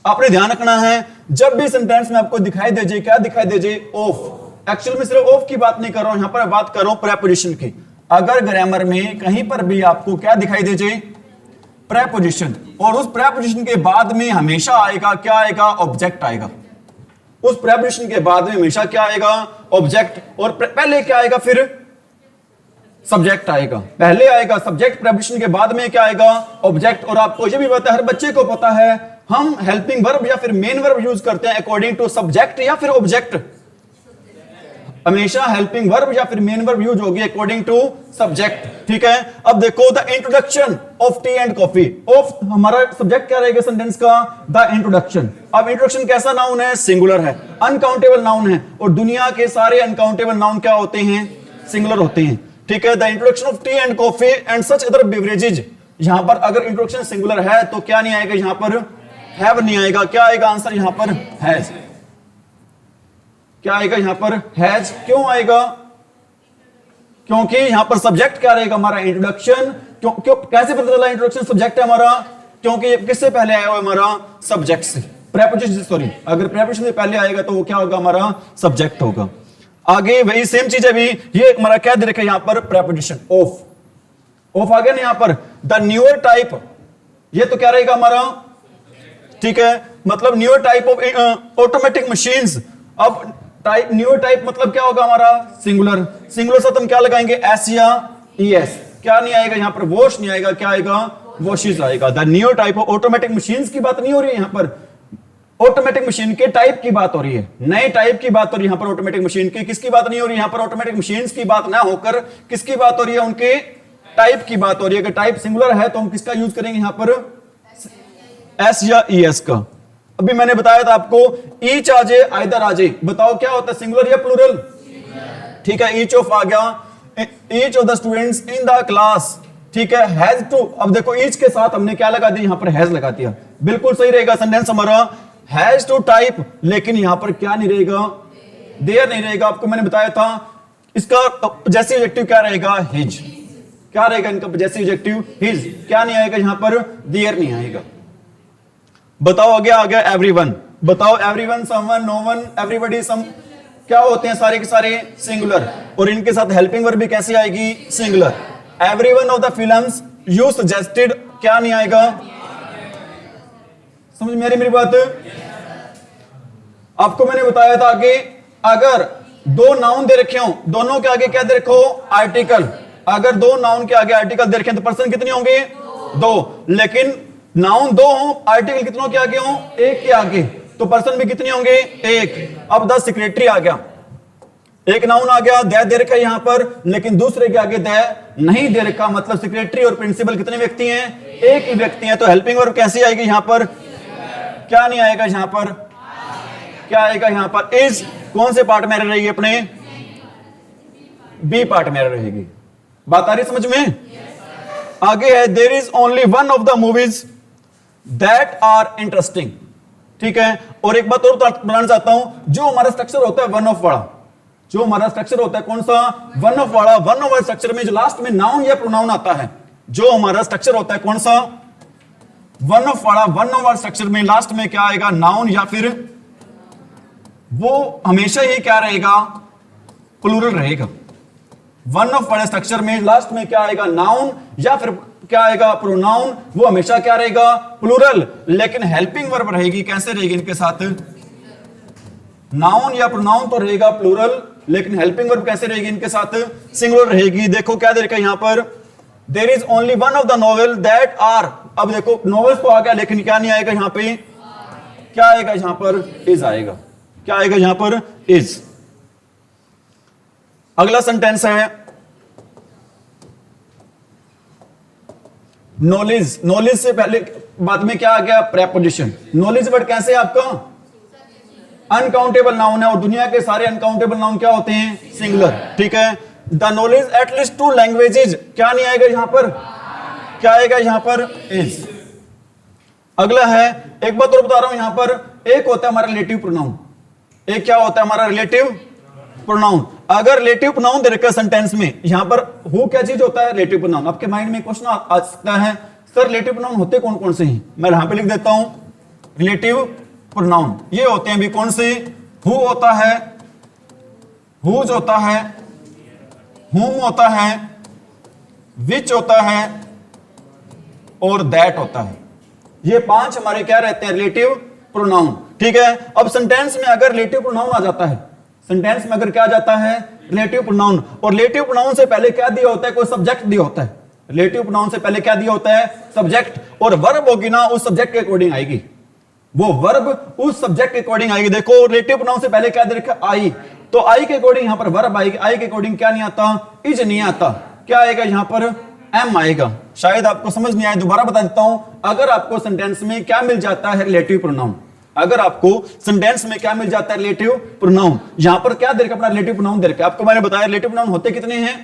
A: आपने ध्यान रखना है, जब भी सेंटेंस में आपको दिखाई दीजिए, क्या दिखाई दीजिए? ऑफ। एक्चुअल में सिर्फ ऑफ की बात नहीं कर रहा हूं, यहां पर बात कर रहा हूं प्रेपोजिशन की। अगर ग्रामर में कहीं पर भी आपको क्या दिखाई दीजिए? प्रेपोजिशन। और उस प्रेपोजिशन के बाद में हमेशा आएगा क्या आएगा? ऑब्जेक्ट आएगा। उस प्रेपोजिशन के बाद में हमेशा क्या आएगा? ऑब्जेक्ट। और पहले क्या आएगा? फिर सब्जेक्ट आएगा। पहले आएगा सब्जेक्ट, प्रेपोजिशन के बाद में क्या आएगा? ऑब्जेक्ट। और आपको ये भी पता है, हर बच्चे को पता है, हम हेल्पिंग वर्ब या फिर मेन वर्ब यूज करते हैं अकॉर्डिंग टू सब्जेक्ट या फिर ऑब्जेक्ट। हमेशा हेल्पिंग वर्ब या फिर मेन वर्ब यूज होगी अकॉर्डिंग टू सब्जेक्ट। ठीक है। अब देखो, the introduction of T and coffee. Of हमारा सब्जेक्ट क्या रहेगा सेंटेंस का? The introduction. अब इंट्रोडक्शन कैसा नाउन है? सिंगुलर है, अनकाउंटेबल नाउन है। और दुनिया के सारे अनकाउंटेबल नाउन क्या होते हैं? सिंगुलर होते हैं। ठीक है। The introduction of T and coffee and such other beverages. यहां पर अगर इंट्रोडक्शन सिंगुलर है तो क्या नहीं आएगा यहां पर? हैव नहीं आएगा। क्या आएगा आंसर यहां पर? हैज। क्या आएगा यहां पर? हैज। क्यों आएगा? क्योंकि यहां पर सब्जेक्ट क्या रहेगा हमारा? इंट्रोडक्शन। क्यों कैसे पता चला इंट्रोडक्शन सब्जेक्ट है हमारा? क्योंकि किससे पहले आया हुआ हमारा? सब्जेक्ट से। प्रेपोजिशन, सॉरी, अगर प्रेपोजिशन से पहले आएगा तो वो क्या होगा? हमारा सब्जेक्ट होगा। आगे वही सेम चीज है भी, ये हमारा क्या दे रखा है यहां पर? प्रेपोजिशन। ऑफ। ऑफ आ गया ना यहां पर। द न्यूअर टाइप, ये तो क्या रहेगा हमारा? ठीक है, मतलब newer type of automatic machines. अब टाइप, न्यूअर टाइप मतलब क्या होगा हमारा? सिंगुलर। सिंगुलर से हम क्या लगाएंगे? एस या ईएस। क्या नहीं आएगा यहां पर? वॉश नहीं आएगा। क्या आएगा? वॉशेस आएगा। The newer type of automatic machines की बात नहीं हो रही है यहां पर, ऑटोमेटिक मशीन के टाइप की बात हो रही है, नए टाइप की बात हो रही है यहां पर। ऑटोमेटिक मशीन की किसकी बात नहीं हो रही यहां पर? ऑटोमेटिक मशीन्स की बात ना होकर किसकी बात हो रही है? उनके टाइप की बात हो रही है। अगर टाइप सिंगुलर है तो हम किसका यूज करेंगे यहां पर? एस या ईएस का। अभी मैंने बताया था आपको, ईच आ जाए आइदर आ जाए, बताओ क्या होता है? सिंगुलर या प्लूरल? ठीक है, ईच ऑफ आ गया। Each of the students in the class. ठीक है, हैज टू। अब देखो ईच के साथ हमने क्या लगा दिया यहां पर? हैज लगा दिया। बिल्कुल सही रहेगा सेंटेंस हमारा, हैज टू टाइप। लेकिन यहां पर क्या नहीं रहेगा? देयर नहीं रहेगा। आपको मैंने बताया था इसका जैसे ऑब्जेक्टिव क्या रहेगा? हिज। क्या रहेगा इनका जैसे ऑब्जेक्टिव? हिज। क्या नहीं आएगा यहां पर? देयर नहीं आएगा। बताओ आगे आ गया एवरीवन। बताओ एवरीवन, समवन, नोवन, एवरीबॉडी, सम, क्या होते हैं सारे के सारे? सिंगुलर। और इनके साथ हेल्पिंग वर्ब भी कैसे आएगी? Singular. Everyone of the films you suggested, क्या नहीं आएगा? समझ मेरी बात? आपको मैंने बताया था कि अगर दो नाउन दे रखे हो, दोनों के आगे क्या दे रखो? आर्टिकल। अगर दो नाउन के आगे आर्टिकल दे रखे तो पर्सन कितने होंगे? दो। लेकिन नाउन दो हो, आर्टिकल कितनों के आगे हो? एक के आगे, तो पर्सन भी कितने होंगे? एक। अब द सेक्रेटरी आ गया, एक नाउन आ गया, दे रखा है यहां पर, लेकिन दूसरे के आगे दे नहीं दे रखा, मतलब सेक्रेटरी और प्रिंसिपल कितने व्यक्ति हैं? एक ही व्यक्ति हैं। तो हेल्पिंग वर्ब कैसी आएगी यहां पर? क्या नहीं आएगा यहां पर? क्या आएगा यहां पर? इज कौन से पार्ट में रहेगी? अपने बी पार्ट में रहेगी। बात आ रही समझ में? आगे है, there is only one of the movies that are interesting. ठीक है, और एक बात और बताना चाहता हूं, जो हमारा स्ट्रक्चर होता है वन ऑफ वाला, जो हमारा स्ट्रक्चर होता है कौन सा? वन ऑफ वाला। वन ऑफ वाला स्ट्रक्चर में जो लास्ट में नाउन या प्रोनाउन आता है, जो हमारा स्ट्रक्चर होता है कौन सा? वन ऑफ वाला। वन ऑफ वाला स्ट्रक्चर में लास्ट में क्या आएगा? नाउन, या फिर वो हमेशा ही क्या रहेगा? प्लूरल रहेगा। वन ऑफ वाले स्ट्रक्चर में लास्ट में क्या आएगा, नाउन या फिर क्या आएगा, प्रोनाउन, वो हमेशा क्या रहेगा, प्लूरल। लेकिन हेल्पिंग वर्ब रहेगी, कैसे रहेगी इनके साथ, नाउन या प्रोनाउन तो रहेगा प्लूरल, लेकिन हेल्पिंग वर्ब कैसे रहेगी इनके साथ, सिंगुलर रहेगी। देखो क्या दे रखा है यहां पर, there is only one of the novel that are. अब देखो नॉवेल्स तो आ गया, लेकिन क्या नहीं आएगा यहां पे, क्या आएगा यहां पर, इज आएगा। क्या आएगा यहां पर, इज। अगला सेंटेंस है नॉलेज। नॉलेज से पहले बाद में क्या आ गया, प्रेपोजिशन। नॉलेज वर्ड कैसे है आपका, अनकाउंटेबल नाउन है, और दुनिया के सारे अनकाउंटेबल नाउन क्या होते हैं, सिंगुलर। ठीक है, द नॉलेज एटलीस्ट 2 लैंग्वेजेज, क्या नहीं आएगा यहां पर, क्या आएगा यहां पर, इज। अगला है, एक बात और बता रहा हूं यहां पर, एक होता है हमारा रिलेटिव प्रोनाउन, एक क्या होता है हमारा रिलेटिव प्रोनाउन। अगर रिलेटिव प्रोनाउन दे रखा है सेंटेंस में, यहां पर हु क्या चीज होता है, रिलेटिव प्रोनाउन। आपके माइंड में क्वेश्चन आ सकता है, सर रिलेटिव प्रोनाउन होते कौन कौन से हैं, मैं यहां पे लिख देता हूं, रिलेटिव प्रोनाउन ये होते हैं भी कौन से, हु होता है, हुज होता है, हुम होता है, विच होता है, और दैट होता है। ये 5 हमारे क्या रहते हैं, रिलेटिव प्रोनाउन। ठीक है, अब सेंटेंस में अगर रिलेटिव प्रोनाउन आ जाता है, सेंटेंस में अगर क्या आ जाता है, रिलेटिव प्रोनाउन, और रिलेटिव प्रोनाउन से पहले क्या दिया होता है, कोई सब्जेक्ट दिया होता है। रिलेटिव प्रोनाउन से पहले क्या दिया होता है, सब्जेक्ट, और वर्ब होगी ना उस सब्जेक्ट के अकॉर्डिंग आएगी, वो वर्ब उस सब्जेक्ट के अकॉर्डिंग आएगी। देखो रिलेटिव प्रोनाउन से पहले क्या दे रखा, आई, तो आई के अकॉर्डिंग यहां पर वर्ब आएगी, आई के अकॉर्डिंग क्या नहीं आता, इज नहीं आता, क्या आएगा यहां पर, एम आएगा। शायद आपको समझ नहीं आया, दोबारा बता देता हूं, अगर आपको सेंटेंस में क्या मिल जाता है, रिलेटिव प्रोनाउन, अगर आपको सेंटेंस में क्या मिल जाता है, रिलेटिव प्रोनाउन, यहां पर क्या दे रखा, अपना रिलेटिव प्रोनाउन दे रखा। आपको मैंने बताया रिलेटिव प्रोनाउन होते कितने हैं,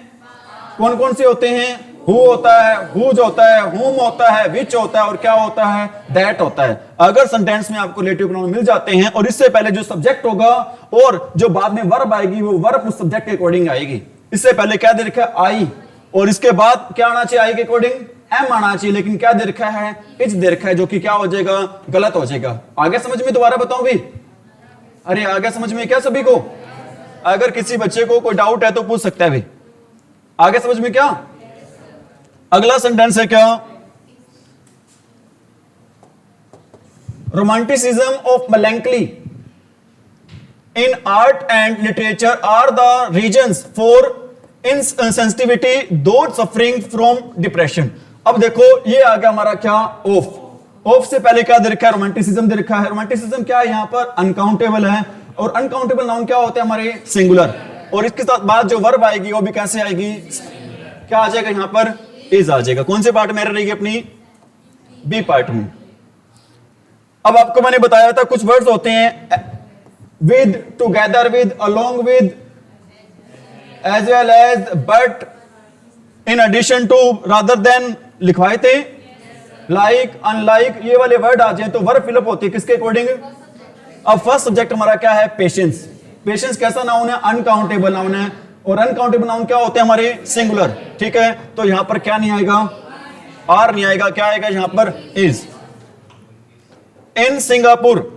A: कौन कौन से होते हैं, हु होता है, हुज होता है, हुम होता है, विच होता है, और क्या होता है, दैट होता है। अगर सेंटेंस में आपको रिलेटिव प्रोनाउन मिल जाते हैं, और इससे पहले जो सब्जेक्ट होगा और जो बाद में वर्ब आएगी, वो वर्ब उस सब्जेक्ट के अकॉर्डिंग आएगी। इससे पहले क्या दे रखा है, आई, और इसके बाद क्या आना चाहिए, आई के अकॉर्डिंग एम आना चाहिए, लेकिन क्या दे रखा है, इज दे रखा है, जो कि क्या हो जाएगा, गलत हो जाएगा। आगे समझ में, दोबारा बताऊं भी, अरे आगे समझ में क्या सभी को, अगर किसी बच्चे को कोई डाउट है तो पूछ सकता है भी, आगे समझ में क्या। अगला सेंटेंस है क्या, romanticism of melancholy in art and literature are the reasons for insensitivity those suffering from depression. अब देखो ये आ गया हमारा क्या, ऑफ। ऑफ से पहले क्या दे रखा है, रोमांटिसिज्म दे रखा है। रोमांटिसिज्म क्या है यहां पर, अनकाउंटेबल है, और अनकाउंटेबल नाउन क्या होते हैं हमारे, सिंगुलर, और इसके साथ बाद जो वर्ब आएगी वो भी कैसे आएगी, क्या आ जाएगा यहां पर, इज आ जाएगा। कौन से पार्ट में रहेगी, अपनी बी पार्ट में। अब आपको मैंने बताया था कुछ वर्ड्स होते हैं, with, together with, along with, as well as, but, in addition to, rather than लिखवाए थे, लाइक, अनलाइक, ये वाले वर्ड आ जाए तो वर्ब फिलअप होती है किसके अकॉर्डिंग। अब फर्स्ट सब्जेक्ट हमारा क्या है, पेशेंस। पेशेंस कैसा नाउन है, अनकाउंटेबल नाउन है, और अनकाउंटेबल नाउन क्या होते हैं हमारे, सिंगुलर। ठीक है, तो यहां पर क्या नहीं आएगा, आर नहीं आएगा, क्या आएगा यहां पर, is. In Singapore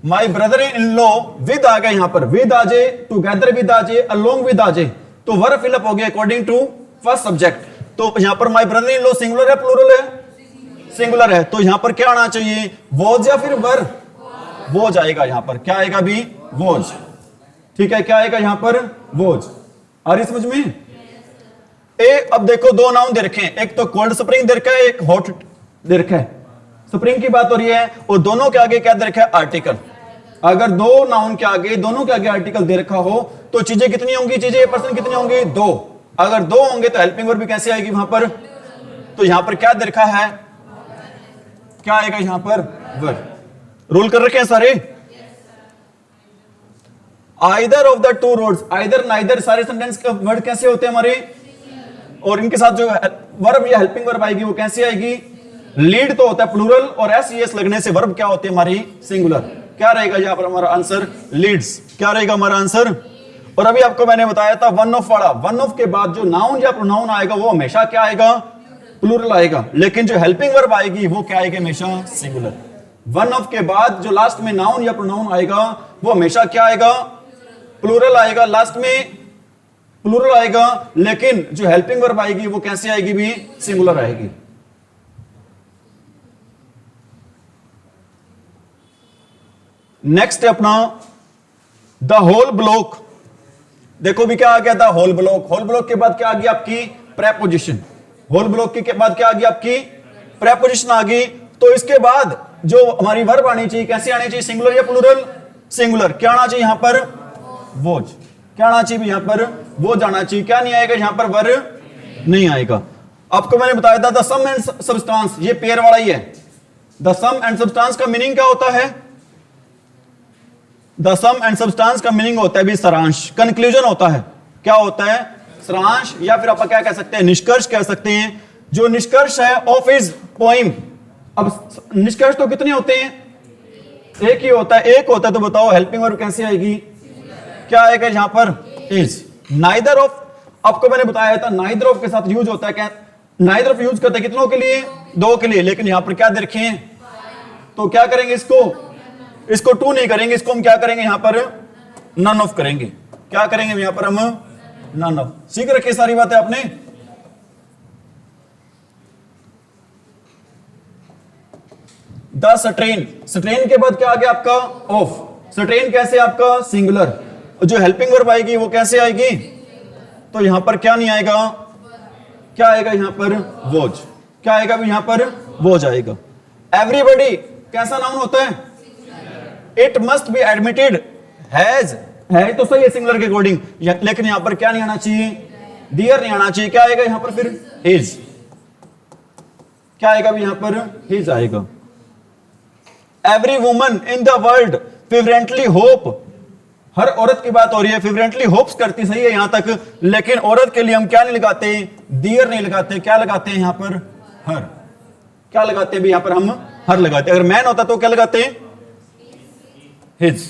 A: my brother in law, with आ गया यहां पर, विद आ जाए, टुगेदर विद आ जाए, अलोंग विद आ जाए, तो वर्ब फिलअप हो गया अकॉर्डिंग टू फर्स्ट सब्जेक्ट। तो यहां पर माई ब्रदर इन लॉ सिंगुलर है, प्लूरल है, सिंगुलर है, तो यहां पर क्या आना चाहिए, वॉज या फिर वर, वॉज आएगा यहां पर, क्या आएगा भी, वॉज। ठीक है, क्या आएगा यहां पर, वॉज। आ रही समझ में। अब देखो दो नाउन दे रखे हैं, एक तो कोल्ड स्प्रिंग दे रखा है, एक हॉट दे रखा है, स्प्रिंग की बात हो रही है, और दोनों के आगे क्या दे रखा है, आर्टिकल। अगर दो नाउन के आगे, दोनों के आगे आर्टिकल दे रखा हो तो चीजें कितनी होंगी, चीजें पर्सन कितनी होंगी, दो। अगर दो होंगे तो हेल्पिंग वर्ब भी कैसे आएगी वहां पर, तो यहां पर क्या दे रखा है, क्या आएगा यहां पर, वर्ब। रोल कर रखे हैं सारे। Either of the two roads, either neither, सारे सेंटेंस के वर्ड कैसे होते हैं हमारे, और इनके साथ जो वर्ब या हेल्पिंग वर्ब आएगी वो कैसे आएगी, लीड तो होता है प्लूरल, और एस लगने से वर्ब क्या होते हैं हमारी, सिंगुलर। क्या रहेगा यहां पर हमारा आंसर, लीड्स। क्या रहेगा हमारा आंसर। और अभी आपको मैंने बताया था वन ऑफ वाला, वन ऑफ के बाद जो नाउन या प्रोनाउन आएगा वो हमेशा क्या आएगा, प्लूरल आएगा, लेकिन जो हेल्पिंग वर्ब आएगी वो क्या आएगी, हमेशा सिंगुलर। वन ऑफ के बाद जो लास्ट में नाउन या प्रोनाउन आएगा वो हमेशा क्या आएगा, प्लूरल आएगा, लास्ट में प्लूरल आएगा, लेकिन जो हेल्पिंग वर्ब आएगी वो कैसे आएगी भी, सिंगुलर आएगी। नेक्स्ट है अपना द होल ब्लॉक। देखो भी क्या आ गया था, होल ब्लॉक। होल ब्लॉक के बाद क्या आ गया आपकी, प्रेपोजिशन। होल ब्लॉक के बाद क्या आ गया आपकी, प्रेपोजिशन आ गई। तो इसके बाद जो हमारी वर्ब आनी चाहिए, कैसे आनी चाहिए, सिंगुलर या प्लूरल, सिंगुलर। क्या आना चाहिए यहां पर, वोज। क्या आना चाहिए यहां पर, वोज आना चाहिए। क्या नहीं आएगा यहां पर, वर्ब नहीं आएगा। आपको मैंने बताया था द सम एंड सब्सटेंस, ये पेयर वाला ही है। द सम एंड सब्सटेंस का मीनिंग क्या होता है, द सम एंड सब्सटेंस का मीनिंग होता है भी सारांश, कंक्लूजन होता है। क्या होता है, सारांश, या फिर आप क्या कह सकते हैं, निष्कर्ष कह सकते हैं। जो निष्कर्ष है ऑफ हिज पोइम। अब निष्कर्ष तो कितने होते हैं, एक ही होता है। एक होता है तो बताओ हेल्पिंग वर्ब कैसे आएगी, क्या आएगा यहां पर, इज। नाइदर ऑफ, आपको मैंने बताया था नाइदर ऑफ के साथ यूज होता है, क्या नाइदर ऑफ यूज करते हैं कितनों के लिए, दो के लिए। लेकिन यहां पर क्या दे रखे हैं, तो क्या करेंगे इसको टू नहीं करेंगे, इसको हम क्या करेंगे यहां पर, नन ऑफ करेंगे। क्या करेंगे यहां पर हम, नन ऑफ। सीख रखी सारी बातें आपने। द स्ट्रेन, स्ट्रेन के बाद क्या आ गया आपका, ऑफ। स्ट्रेन कैसे आपका, सिंगुलर। जो हेल्पिंग वर्ब आएगी वो कैसे आएगी, तो यहां पर क्या नहीं आएगा, क्या आएगा यहां पर, वोज। क्या आएगा भी यहां पर, वोज आएगा। एवरीबॉडी कैसा नाउन होता है, it must be admitted has, है तो सही है सिंगुलर के अकॉर्डिंग, लेकिन यहां पर क्या नहीं आना चाहिए, डियर नहीं आना चाहिए। क्या आएगा यहां पर फिर, हिज। क्या आएगा भी यहां पर, हिज आएगा। Every woman in the world fervently hope, हर औरत की बात हो रही है, फेवरेंटली होप्स करती, सही है यहां तक, लेकिन औरत के लिए हम क्या नहीं लगाते, डियर नहीं लगाते। क्या लगाते हैं यहां पर, हर। क्या लगाते हैं भी यहां पर हम, हर लगाते हैं। अगर मैन होता तो क्या लगाते हैं, his.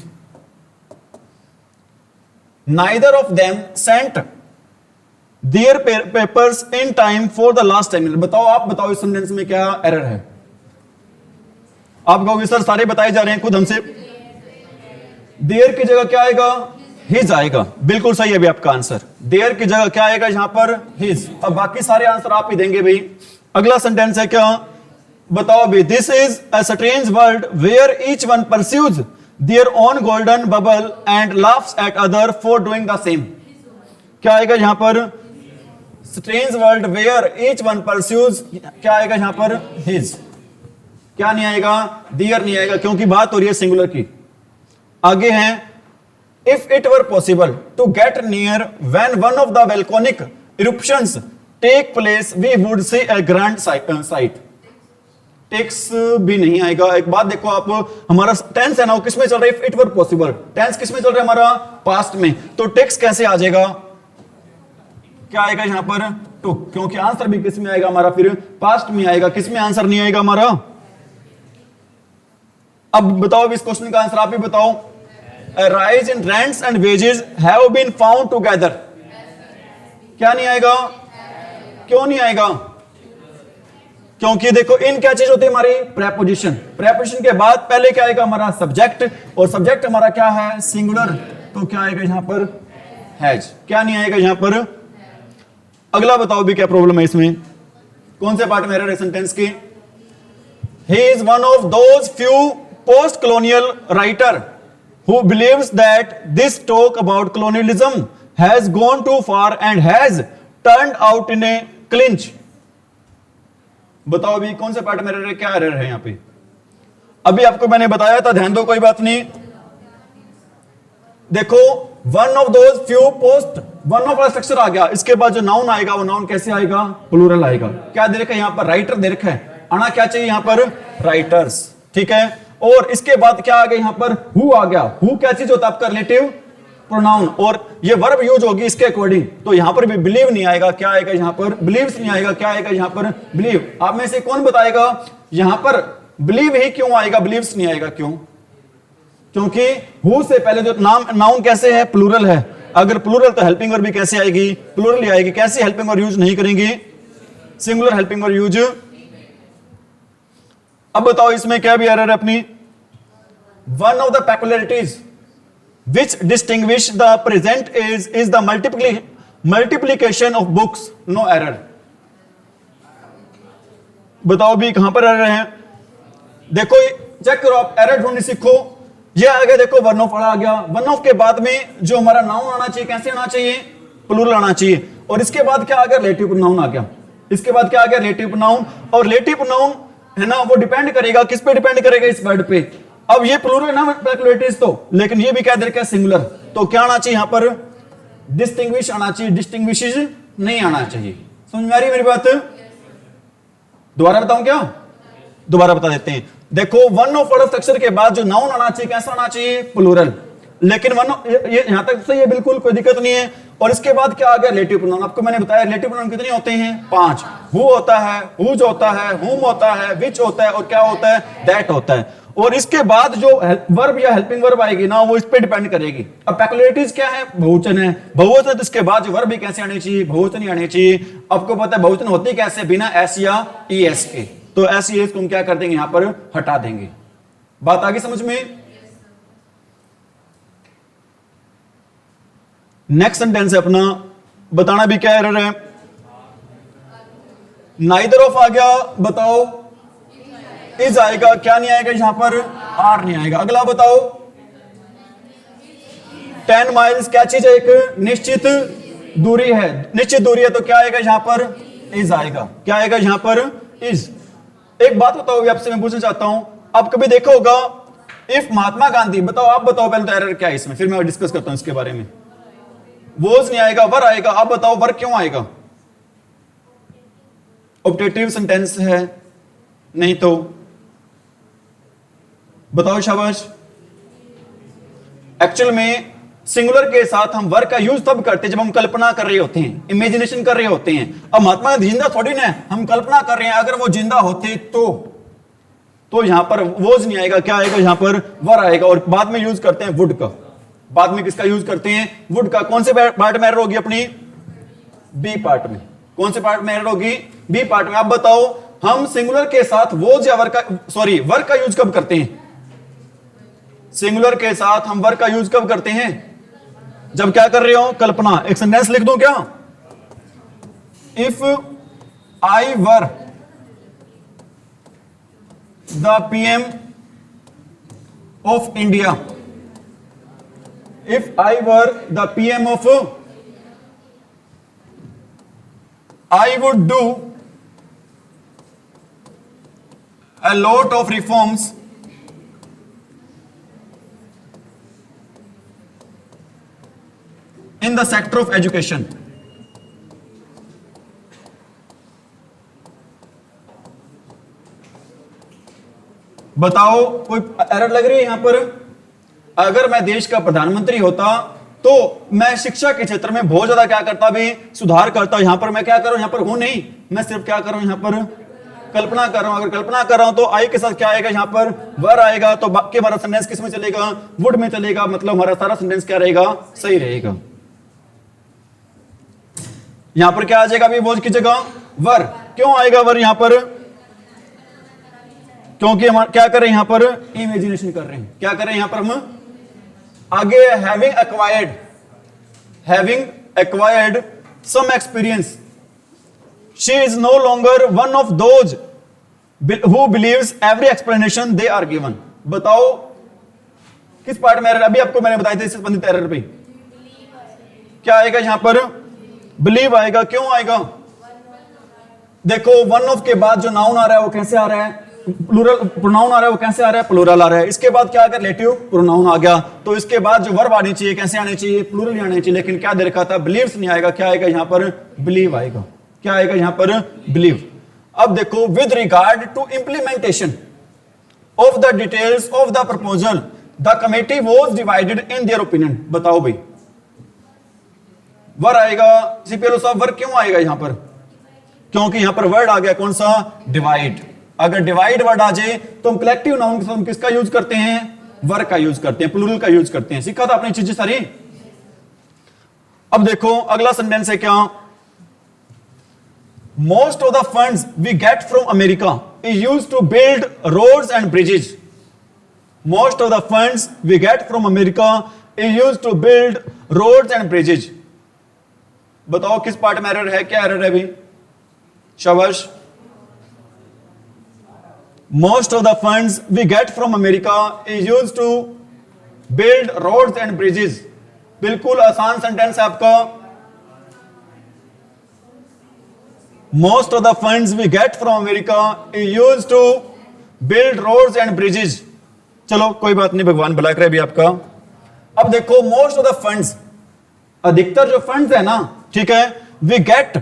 A: Neither of them sent their papers in time for the last time. बताओ, आप बताओ इस सेंटेंस में क्या एरर है। आप कहोगे सर सारे बताए जा रहे हैं खुद हमसे। देयर की जगह क्या आएगा, हिज आएगा। बिल्कुल सही है भी आपका आंसर। देयर की जगह क्या आएगा यहां पर, हिज। अब बाकी सारे आंसर आप ही देंगे भाई। अगला सेंटेंस है क्या, बताओ भी, this is a strange world where each one pursues their own golden bubble and laughs at other for doing the same. क्या आएगा यहां पर, strange world where each one pursues, क्या आएगा यहां पर, his। क्या नहीं आएगा, dear नहीं आएगा, क्योंकि बात हो रही है सिंगुलर की। आगे है, if it were possible to get near when one of the volcanic eruptions take place we would see a grand sight। टेक्स भी नहीं आएगा। एक बात देखो आप, हमारा टेंस है ना, वो किसमें चल रहा है, इट वर पॉसिबल। टेंस किसमें चल रहा है हमारा, पास्ट में। तो टेक्स कैसे आ जाएगा, क्या आएगा यहां पर, टू, क्योंकि आंसर भी किसमें आएगा हमारा, फिर पास्ट में आएगा। किसमें आंसर नहीं आएगा हमारा। अब बताओ इस क्वेश्चन का आंसर आप ही बताओ। Rise in rents and wages have been found together. क्या नहीं आएगा, क्यों नहीं आएगा, क्योंकि देखो इन क्या चीज होती है हमारी, प्रेपोजिशन। प्रेपोजिशन के बाद पहले क्या आएगा हमारा, सब्जेक्ट, और सब्जेक्ट हमारा क्या है, सिंगुलर। तो क्या आएगा यहां पर, हैज। क्या नहीं आएगा यहां पर। अगला बताओ भी क्या प्रॉब्लम है इसमें, कौन से पार्ट में एरर है सेंटेंस के। He is one of those few post colonial writer who believes that this talk about colonialism has gone too far and has turned out in a clinch. बताओ अभी कौन से पार्ट में error है, क्या error है यहां पे। अभी आपको मैंने बताया था, ध्यान दो, कोई बात नहीं। देखो one of those few post, one of वाला स्ट्रक्चर आ गया, इसके बाद जो नाउन आएगा वो नाउन कैसे आएगा, प्लूरल आएगा। क्या दे रखा है यहां पर, राइटर दे रखा है, आना क्या चाहिए यहां पर, राइटर्स। ठीक है, और इसके बाद क्या आ गया यहां पर, हु आ गया। हु क्या चीज होता है आपका, रिलेटिव प्रोनाउन, और ये वर्ब यूज होगी इसके अकॉर्डिंग। तो यहां पर भी बिलीव नहीं आएगा, क्या आएगा यहां पर, बिलीव्स नहीं आएगा। क्या आएगा यहां पर, बिलीव। आप में से कौन बताएगा यहां पर बिलीव ही क्यों आएगा, बिलीव्स नहीं आएगा, क्यों, क्योंकि हु से पहले जो नाउन कैसे है, प्लूरल है। अगर प्लूरल तो हेल्पिंग वर्ब भी कैसे आएगी, प्लूरल ही आएगी। कैसे हेल्पिंग वर्ब यूज नहीं करेंगे, सिंगुलर हेल्पिंग वर्ब यूज। अब बताओ इसमें क्या भी एरर है अपनी। One of the peculiarities, which distinguish the present is the multiplication of books, no error. बताओ भी कहां पर एरर है? देखो चेक करो, आप एरर ढूंढनी सीखो। ये आ गया, देखो वन ऑफ आ गया। वन ऑफ के बाद में जो हमारा नाउन आना चाहिए, कैसे आना चाहिए? प्लूरल आना चाहिए। और इसके बाद क्या आ गया? रिलेटिव प्रोनाउन आ गया। इसके बाद क्या आ गया? Relative pronoun. और रिलेटिव प्रोनाउन है ना, वो डिपेंड करेगा किस पे? डिपेंड करेगा इस वर्ड पे। अब ये प्लूरल है ना प्लूरलिटीज, तो लेकिन ये भी क्या दे रखा है? सिंगुलर। तो क्या आना चाहिए यहां पर? डिस्टिंग्विश आना चाहिए, डिस्टिंग्विशेस नहीं आना चाहिए। समझ में आ रही है मेरी बात? दोबारा बताऊं क्या? दोबारा बता देते हैं। देखो वन ऑफ वर्ड स्ट्रक्चर के बाद जो नाउन आना चाहिए, कैसा आना चाहिए? प्लूरल। लेकिन वन ये यहां तक सही है, बिल्कुल कोई दिक्कत नहीं है। और इसके बाद क्या आ गया? Relative pronoun. आपको मैंने बताया रिलेटिव प्रोनाउन कितने होते हैं? 5। हु होता है, हुज होता है, हुम होता है, विच होता है, और क्या होता है? दैट होता है। और इसके बाद जो वर्ब या हेल्पिंग वर्ब आएगी ना, वो इस पे डिपेंड करेगी। अब पेक्युलियरिटीज क्या है? बहुवचन है। बहुवचन, इसके बाद जो वर्ब भी कैसे आनी चाहिए? बहुवचन ही आनी चाहिए। आपको पता है बहुवचन होती कैसे? बिना एस या ईएस के। तो एस ईएस को हम क्या कर देंगे? यहां पर हटा देंगे। बात आगे समझ में? नेक्स्ट सेंटेंस है अपना, बताना भी क्या एरर है? नाइदर ऑफ आ गया, बताओ इज आएगा, क्या नहीं आएगा यहां पर? आर नहीं आएगा। अगला बताओ 10 माइल्स क्या चीज है? एक निश्चित दूरी है। निश्चित दूरी है तो क्या आएगा यहां पर? इज आएगा। क्या आएगा यहां पर? इज। एक बात बताओ, आपसे मैं पूछना चाहता हूं, आप कभी देखा होगा इफ महात्मा गांधी, बताओ आप बताओ पहले तो एरर क्या है इसमें, फिर मैं डिस्कस करता हूं इसके बारे में। वोज नहीं आएगा, वर आएगा। आप बताओ वर क्यों आएगा? ऑब्जेक्टिव सेंटेंस है नहीं तो बताओ, शाबाश। एक्चुअल में सिंगुलर के साथ हम वर का यूज तब करते हैं जब हम कल्पना कर रहे होते हैं, इमेजिनेशन कर रहे होते हैं। अब महात्मा गांधी जिंदा थोड़ी ना, हम कल्पना कर रहे हैं। अगर वो जिंदा होते तो यहां पर वोज नहीं आएगा, क्या आएगा यहां पर? वर आएगा। और बाद में यूज करते हैं वुड का। बाद में किसका यूज करते हैं? वुड का। कौन से पार्ट में एरर होगी अपनी? बी पार्ट में। कौन से पार्ट में एरर होगी? बी पार्ट में। आप बताओ हम सिंगुलर के साथ वोज या वर का, सॉरी वर का यूज कब करते हैं? सिंगुलर के साथ हम वर का यूज कब करते हैं? जब क्या कर रहे हो? कल्पना। एक सेंटेंस लिख दो क्या? If I were the PM of India, if I were the PM of, I would do a lot of reforms in the sector of education. बताओ कोई एरर लग रही है यहां पर? अगर मैं देश का प्रधानमंत्री होता तो मैं शिक्षा के क्षेत्र में बहुत ज्यादा क्या करता भी? सुधार करता। यहां पर मैं क्या कर रहा हूं? यहां पर हूं नहीं, मैं सिर्फ क्या कर रहा हूं? यहां पर कल्पना कर रहा हूं। अगर कल्पना कर रहा हूं तो आई के साथ क्या आएगा? यहां पर वर आएगा। तो बाकी हमारा सेंटेंस किस में चलेगा? वुड में चलेगा। मतलब हमारा सारा सेंटेंस क्या रहेगा? सही रहेगा। यहां पर क्या आ जाएगा अभी वोज की जगह? वर। क्यों आएगा वर यहां पर? क्योंकि हम क्या कर रहे हैं यहां पर? इमेजिनेशन कर रहे हैं। क्या कर रहे हैं यहां पर हम? आगे having acquired some experience, she is no longer one of those who believes every explanation they are given. बताओ किस पार्ट में एरर? अभी आपको मैंने बताया था इससे संबंधित एरर पे क्या आएगा यहां पर? बिलीव आएगा। क्यों आएगा? देखो वन ऑफ के बाद जो नाउन आ रहा है वो कैसे आ रहा है? प्लूरल प्रोनाउन आ रहा है, वो कैसे आ रहा है? प्लूरल आ रहा है। इसके बाद क्या आ गया? रिलेटिव प्रोनाउन आ गया। तो इसके बाद जो वर्ब आनी चाहिए कैसे आनी चाहिए? प्लूरल ही आनी चाहिए। लेकिन क्या दे रखा था? बिलीव्स नहीं आएगा। क्या आएगा यहां पर? बिलीव आएगा। क्या आएगा यहां पर? बिलीव। अब देखो with regard to implementation of the details of the proposal the committee was divided in their opinion. बताओ भाई वर आएगा। सीपीएलओ साहब वर क्यों आएगा यहां पर? क्योंकि यहां पर वर्ड आ गया कौन सा? डिवाइड। अगर डिवाइड वर्ड आ जाए तो हम कलेक्टिव नाउन के साथ किसका यूज करते हैं? वर का यूज करते हैं, प्लूरल का यूज करते हैं। सीखा था आपने चीजें सारी। अब देखो अगला सेंटेंस है क्या? Most of the funds we get from America is used to build roads and bridges. Most of the funds we get from America is used to build roads and bridges. बताओ किस part में error है, क्या error है अभी? शाबाश. Most of the funds we get from America is used to build roads and bridges. बिल्कुल आसान सेंटेंस है आपका. Most of the funds we get from America is used to build roads and bridges. चलो कोई बात नहीं, भगवान भला करे भी आपका. अब देखो मोस्ट ऑफ द फंड्स, अधिकतर जो फंड्स है ना, ठीक है, वी गेट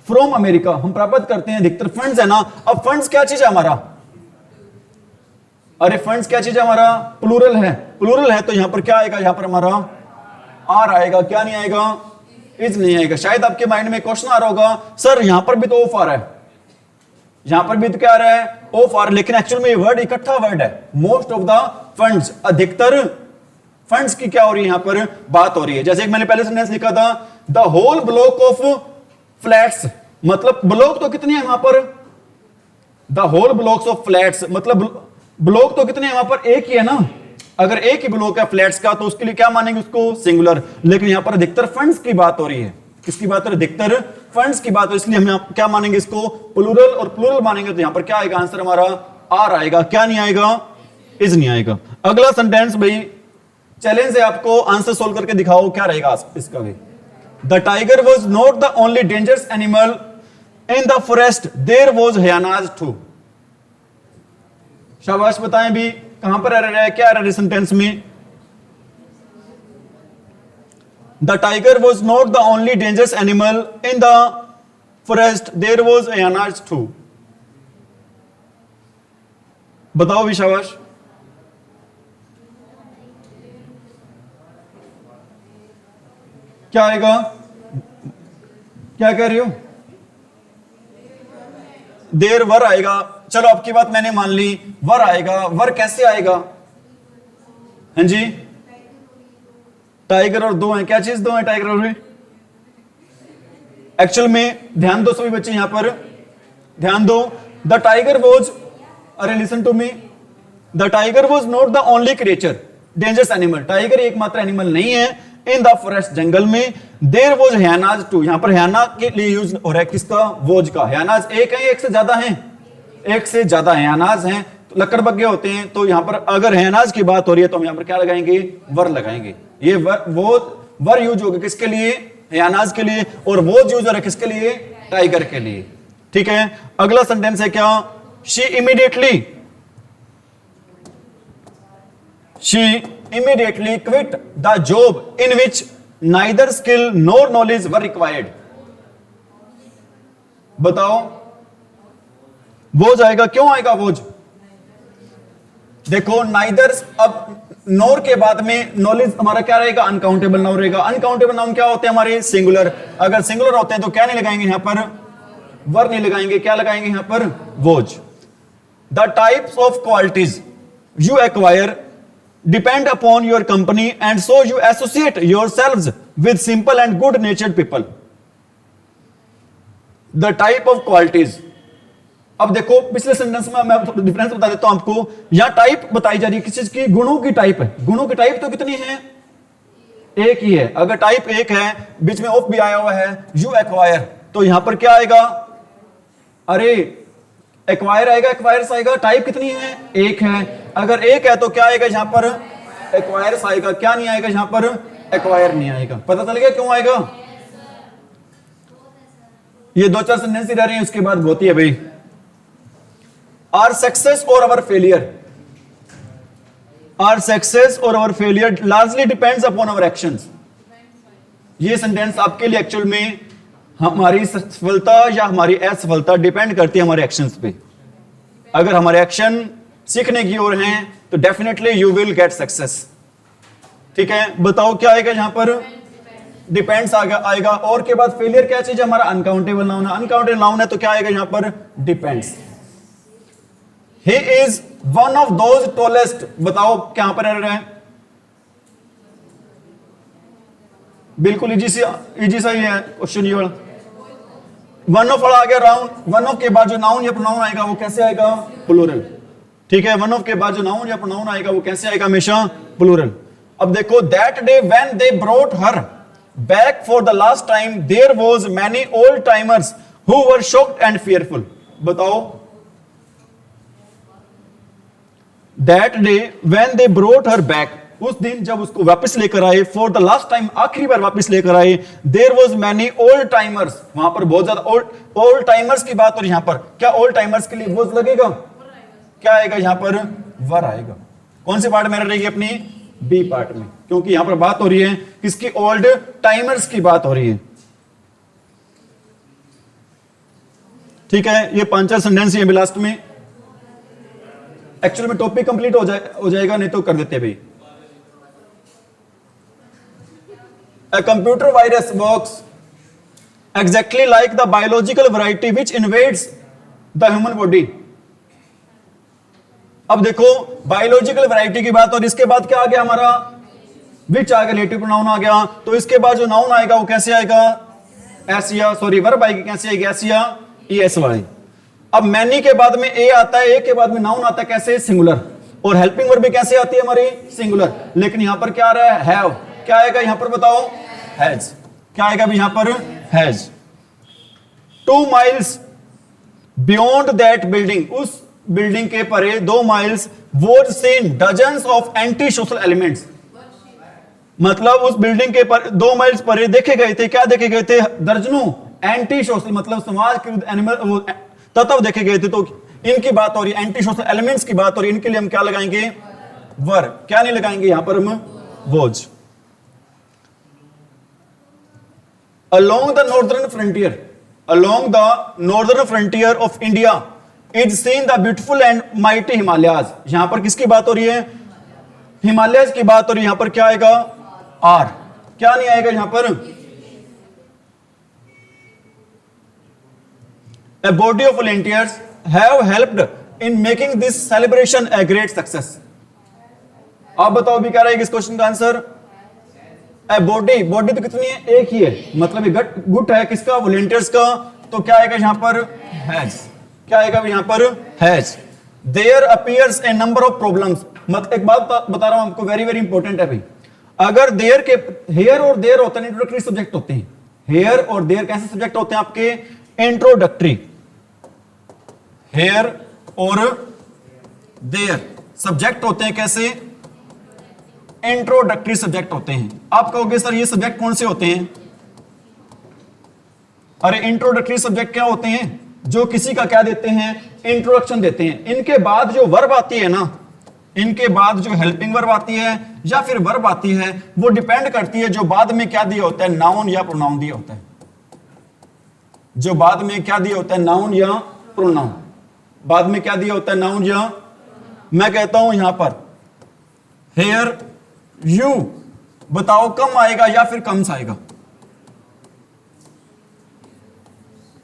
A: फ्रॉम अमेरिका, हम प्राप्त करते हैं अधिकतर फंड्स है ना. अब फंड्स क्या चीज है हमारा? अरे फंड्स क्या चीज है हमारा? प्लूरल है. प्लूरल है तो यहां पर क्या आएगा? यहां पर हमारा आर आएगा. क्या नहीं आएगा? इज नहीं आएगा. शायद आपके माइंड में क्वेश्चन आ रहा होगा, सर यहां पर भी तो ऑफ आ रहा है, यहां पर भी तो क्या आ रहा है? ऑफ आ रहा है. लेकिन एक्चुअल में ये वर्ड इकट्ठा वर्ड है. मोस्ट ऑफ द फंड्स, अधिकतर फंड्स की क्या हो रही है यहां पर बात हो रही है. जैसे एक मैंने पहले सेंटेंस लिखा था, the whole block of flats, मतलब ब्लॉक तो कितने हैं वहां पर? The whole blocks of flats, मतलब ब्लॉक तो कितने हैं वहां पर? एक ही है ना. अगर एक ही ब्लॉक है फ्लैट्स का तो उसके लिए क्या मानेंगे? उसको सिंगुलर. लेकिन यहां पर अधिकतर फंड्स की बात हो रही है. किसकी बात हो रही है? अधिकतर फंड्स की बात हो, इसलिए हम क्या मानेंगे? इसको प्लूरल. और प्लूरल मानेंगे तो यहां पर क्या आएगा? आंसर हमारा आर आएगा. क्या नहीं आएगा? इज नहीं आएगा. अगला सेंटेंस भाई चैलेंज है आपको, आंसर सोल्व करके दिखाओ क्या रहेगा इसका भी. The tiger was not the only dangerous animal in the forest, there was hyenas too. शाबाश, बताएं भी कहां पर एरर है, क्या एरर है सेंटेंस में? The tiger was not the only dangerous animal in the forest, there was hyenas too. बताओ भी शाबाश. क्या आएगा? क्या कह रही हो? देर वर आएगा. चलो आपकी बात मैंने मान ली, वर आएगा. वर कैसे आएगा? हाँ जी, टाइगर और दो हैं. क्या चीज दो है? टाइगर और एक्चुअल में ध्यान दो सभी बच्चे, यहां पर ध्यान दो. द टाइगर वॉज, अरे listen to me, the tiger was not the only creature dangerous animal. Tiger एकमात्र एनिमल नहीं है इन द फॉरेस्ट, जंगल में. देयर वॉज हयानाज टू, यहां पर हयाना के लिए यूज हो रहा है. किसका? वॉज का. हयानाज एक है, एक से ज्यादा है? एक से ज्यादा हयानाज हैं. तो लकड़बग्गे होते हैं. तो यहां पर अगर हयानाज की बात हो रही है तो हम यहां पर क्या लगाएंगे? वर लगाएंगे. ये वर यूज होगा किसके लिए? हयानाज के लिए. और वॉज यूज हो रहा है किसके लिए? टाइगर के लिए. ठीक है. अगला सेंटेंस है क्या? She immediately quit the job in which neither skill nor knowledge were required. बताओ वोज आएगा. क्यों आएगा वोज? देखो नाइदर, अब नोर के बाद में नॉलेज हमारा क्या रहेगा? अनकाउंटेबल नाउन रहेगा. अनकाउंटेबल नाउन क्या होते हैं हमारे? सिंगुलर. अगर सिंगुलर होते हैं तो क्या नहीं लगाएंगे यहां पर? वर नहीं लगाएंगे. क्या लगाएंगे यहां पर? Was. The types of qualities you acquire depend upon your company and so you associate yourselves with simple and good natured people. The type of qualities. अब देखो पिछले सेंटेंस में मैं डिफरेंस बता देता हूं आपको. यहां टाइप बताई जा रही है किस चीज की? गुणों की टाइप है. गुणों की टाइप तो कितनी है? एक ही है. अगर टाइप एक है, बीच में ऑफ भी आया हुआ है, यू एक्वायर, तो यहां पर क्या आएगा? अरे एक्वायर आएगा, एक्वायर्स आएगा. टाइप कितनी है? एक है. अगर एक है तो क्या आएगा यहां पर? एक्वायर्स आएगा. क्या नहीं आएगा यहां पर? एक्वायर नहीं आएगा. पता चल गया क्यों आएगा? ये दो चार सेंटेंस ही रह रहे हैं, उसके बाद होती है भाई. आर सक्सेस और अवर फेलियर, आर सक्सेस और our failure largely depends upon our actions. ये सेंटेंस आपके लिए एक्चुअल में हमारी सफलता या हमारी असफलता डिपेंड करती है हमारे एक्शंस पे. अगर हमारे एक्शन सीखने की ओर हैं तो definitely you will get success. ठीक है. बताओ क्या आएगा यहां पर? डिपेंड्स आएगा. और के बाद फेलियर क्या चीज है? हमारा अनकाउंटेबल नाउन है. अनकाउंटेबल नाउन है तो क्या आएगा यहां पर? Depends. He is one of those tallest. बताओ क्या पर एरर है? बिल्कुल इजी सा ही है क्वेश्चन ये वाला. वन ऑफ आ गया राउंड. वन ऑफ के बाद जो नाउन या प्रोनाउन आएगा वो कैसे आएगा? प्लूरल. ठीक है. वन ऑफ के बाद जो नाउन या प्रोनाउन आएगा वो कैसे आएगा? हमेशा प्लूरल. अब देखो, that day when they brought her back for the last time there was many old timers who were shocked and fearful. बताओ, that day when they brought her back, उस दिन जब उसको वापस लेकर आए, फॉर द लास्ट टाइम, आखिरी बार वापस लेकर आए, there was many old timers, वहां पर बहुत ज्यादा ओल्ड टाइमर्स की बात। और यहां पर क्या ओल्ड टाइमर्स के लिए वॉज लगेगा? क्या आएगा यहां पर? वर आएगा। कौन से पार्ट में रहेगी? अपनी बी पार्ट में, क्योंकि यहां पर बात हो रही है किसकी? ओल्ड टाइमर्स की बात हो रही है। ठीक है, ये 5 सेंटेंस ये लास्ट में। एक्चुअली में टॉपिक कंप्लीट हो जाएगा, नहीं तो कर देते भाई। A computer virus works exactly like the biological variety which invades the human body. अब देखो, बायोलॉजिकल वैरायटी की बात, और इसके बाद क्या आ गया हमारा? विच आ गया, रिलेटिव प्रोनाउन आ गया। तो इसके बाद जो नाउन आएगा वो कैसे आएगा? एस या सॉरी वर्ब आएगी, कैसे आएगी? एस या ईएस वाली। अब मैनी के बाद में ए आता है, ए के बाद में नाउन आता है, कैसे? सिंगुलर। और हेल्पिंग वर्ब भी कैसे आती है हमारी? सिंगुलर। लेकिन यहां पर क्या आ रहा है? हैव। क्या आएगा यहां पर? बताओ, हैज। क्या आएगा भी यहां पर? Has. 2 miles beyond that building, उस बिल्डिंग के परे 2 miles was seen dozens of anti social elements. मतलब उस बिल्डिंग के पर 2 miles परे देखे गए थे, क्या देखे गए थे? दर्जनों एंटी सोशल, मतलब समाज के एनिमल तत्व देखे गए थे। तो इनकी बात हो रही है, एंटी सोशल एलिमेंट्स की बात हो रही है। इनके लिए हम क्या लगाएंगे? वर। क्या नहीं लगाएंगे यहां पर हम? Was. Along the northern frontier of India is seen the beautiful and mighty Himalayas. यहां पर किसकी बात हो रही है? हिमालयस की बात हो रही है। यहां पर क्या आएगा? आर। क्या नहीं आएगा यहां पर? A body of volunteers have helped in making this celebration a great success. आप बताओ भी क्या रहेगा इस क्वेश्चन का आंसर? बॉडी। बॉडी तो कितनी है? एक ही है, मतलब ये गुट है किसका? वॉलंटियर्स का। तो क्या आएगा यहां पर? हैज। क्या आएगा यहां पर? Has. There appears a number of problems. मतलब एक बात बता रहा हूं आपको, वेरी वेरी इंपॉर्टेंट है भाई। अगर देयर के हेयर और देयर होते हैं इंट्रोडक्टरी सब्जेक्ट होते हैं। हेयर और देयर कैसे सब्जेक्ट होते हैं आपके? इंट्रोडक्टरी। हेयर और देयर सब्जेक्ट होते हैं कैसे? इंट्रोडक्टरी सब्जेक्ट होते हैं। आप कहोगे सर ये सब्जेक्ट कौन से होते हैं? अरे इंट्रोडक्टरी सब्जेक्ट क्या होते हैं? जो किसी का क्या देते हैं? इंट्रोडक्शन देते हैं। इनके बाद जो वर्ब आती है ना, इनके बाद जो हेल्पिंग वर्ब आती है या फिर वर्ब आती है, वो डिपेंड करती है जो बाद में क्या दिया होता है? नाउन या प्रोनाउन दिया होता है। जो बाद में क्या दिया होता है? नाउन या प्रोनाउन। बाद में क्या दिया होता है? नाउन या। मैं कहता हूं यहां पर हेयर यू, बताओ कम आएगा या फिर कम्स आएगा?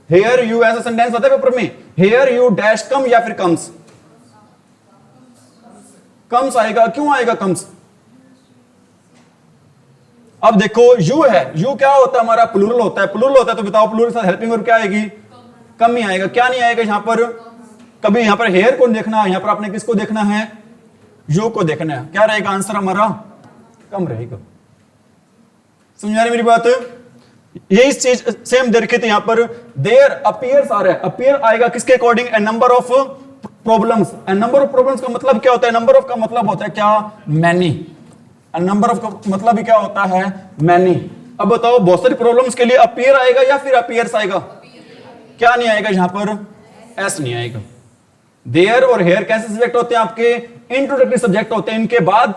A: हेयर यू ऐसा सेंटेंस होता है पेपर में, हेयर यू डैश कम या फिर कम्स? कम्स आएगा। क्यों आएगा कम्स? अब देखो यू है, यू क्या होता है हमारा? प्लूरल होता है। प्लूरल होता है तो बताओ प्लूरल के साथ हेल्पिंग वर्ब क्या आएगी? कम ही आएगा। क्या नहीं आएगा यहां पर? कभी यहां पर हेयर को देखना है, यहां पर आपने किसको देखना है? यू को देखना है। क्या रहेगा आंसर हमारा? कम रहेगा। समझ आ रही मेरी बात? यही चीज सेम देखिए थे यहां पर देयर अपीयर्स आ रहा है। अपीयर आएगा किसके according? A number of problems. A number of problems का मतलब क्या होता है? नंबर ऑफ का मतलब होता है क्या? मैनी। नंबर ऑफ का मतलब भी क्या होता है? मैनी। अब बताओ बहुत सारी प्रॉब्लम्स के लिए अपीयर आएगा या फिर अपीयर्स आएगा? क्या नहीं आएगा यहां पर? एस नहीं आएगा। देयर और हेयर कैसे सब्जेक्ट होते हैं आपके? इंट्रोडक्टरी सब्जेक्ट होते हैं। इनके बाद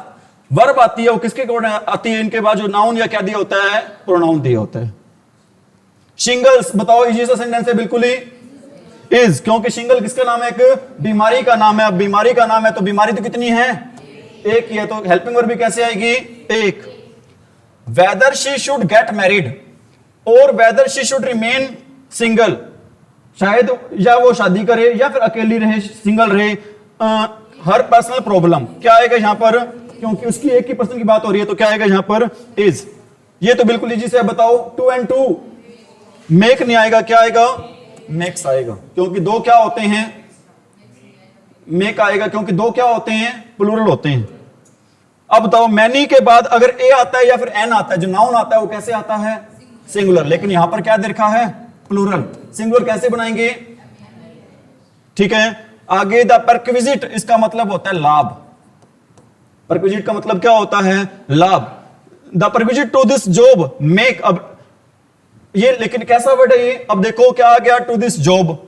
A: वर्ब आती है, वो किसके अकॉर्डिंग आती है? इनके बाद जो नाउन या क्या दिया होता है? प्रोनाउन दिया होता है। शिंगल्स, बताओ इजी सा सेंटेंस है बिल्कुल ही। इज, क्योंकि शिंगल किसका नाम है? एक बीमारी का नाम है। अब बीमारी का नाम है तो बीमारी तो कितनी है? एक ही है। तो हेल्पिंग वर्ब भी कैसे आएगी? एक। Whether she should get married और whether she should remain single, शायद या वो शादी करे या फिर अकेली रहे, सिंगल रहे। हर पर्सनल प्रॉब्लम क्या आएगा यहां पर? क्योंकि उसकी एक ही पर्सन की बात हो रही है तो क्या आएगा यहां पर? इज। ये तो बिल्कुल इजी से बताओ। 2 and 2 मेक नहीं आएगा। क्या आएगा? मेक्स आएगा। क्योंकि दो क्या होते हैं? मेक आएगा क्योंकि दो क्या होते हैं? प्लूरल होते हैं। अब बताओ मैनी के बाद अगर ए आता है या फिर एन आता है, जो नाउन आता है वो कैसे आता है? सिंगुलर। लेकिन यहां पर क्या दे रखा है? प्लूरल। सिंगुलर कैसे बनाएंगे? ठीक है, आगे द परक्विजिट, इसका मतलब होता है लाभ। परक्विजिट का मतलब क्या होता है? लाभ। The perquisite to this job make, अब ये लेकिन कैसा वर्ड है ये? अब देखो क्या आ गया? To this job.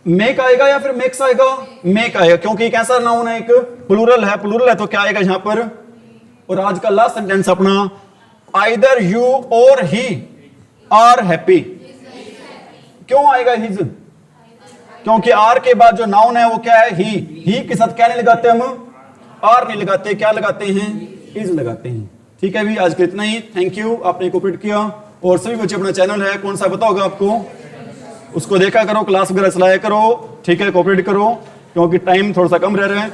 A: मेक आएगा या फिर मेक्स आएगा? मेक आएगा, क्योंकि एक ऐसा नाउन है, एक प्लूरल है। प्लूरल है तो क्या आएगा यहां पर? और आज का लास्ट सेंटेंस अपना, आइदर यू और ही आर हैप्पी। क्यों आएगा हिज? क्योंकि आर के बाद जो नाउन है वो क्या है? ही के साथ क्या नहीं लगाते हम? आर नहीं लगाते, क्या लगाते हैं? इज लगाते हैं। ठीक है भी, आज के इतना ही। थैंक यू, आपने कोऑपरेट किया। और सभी बच्चे, अपना चैनल है कौन सा पता होगा आपको, उसको देखा करो, क्लास वगैरह चलाया करो। ठीक है, कोऑपरेट करो, क्योंकि टाइम थोड़ा सा कम रह रहा है।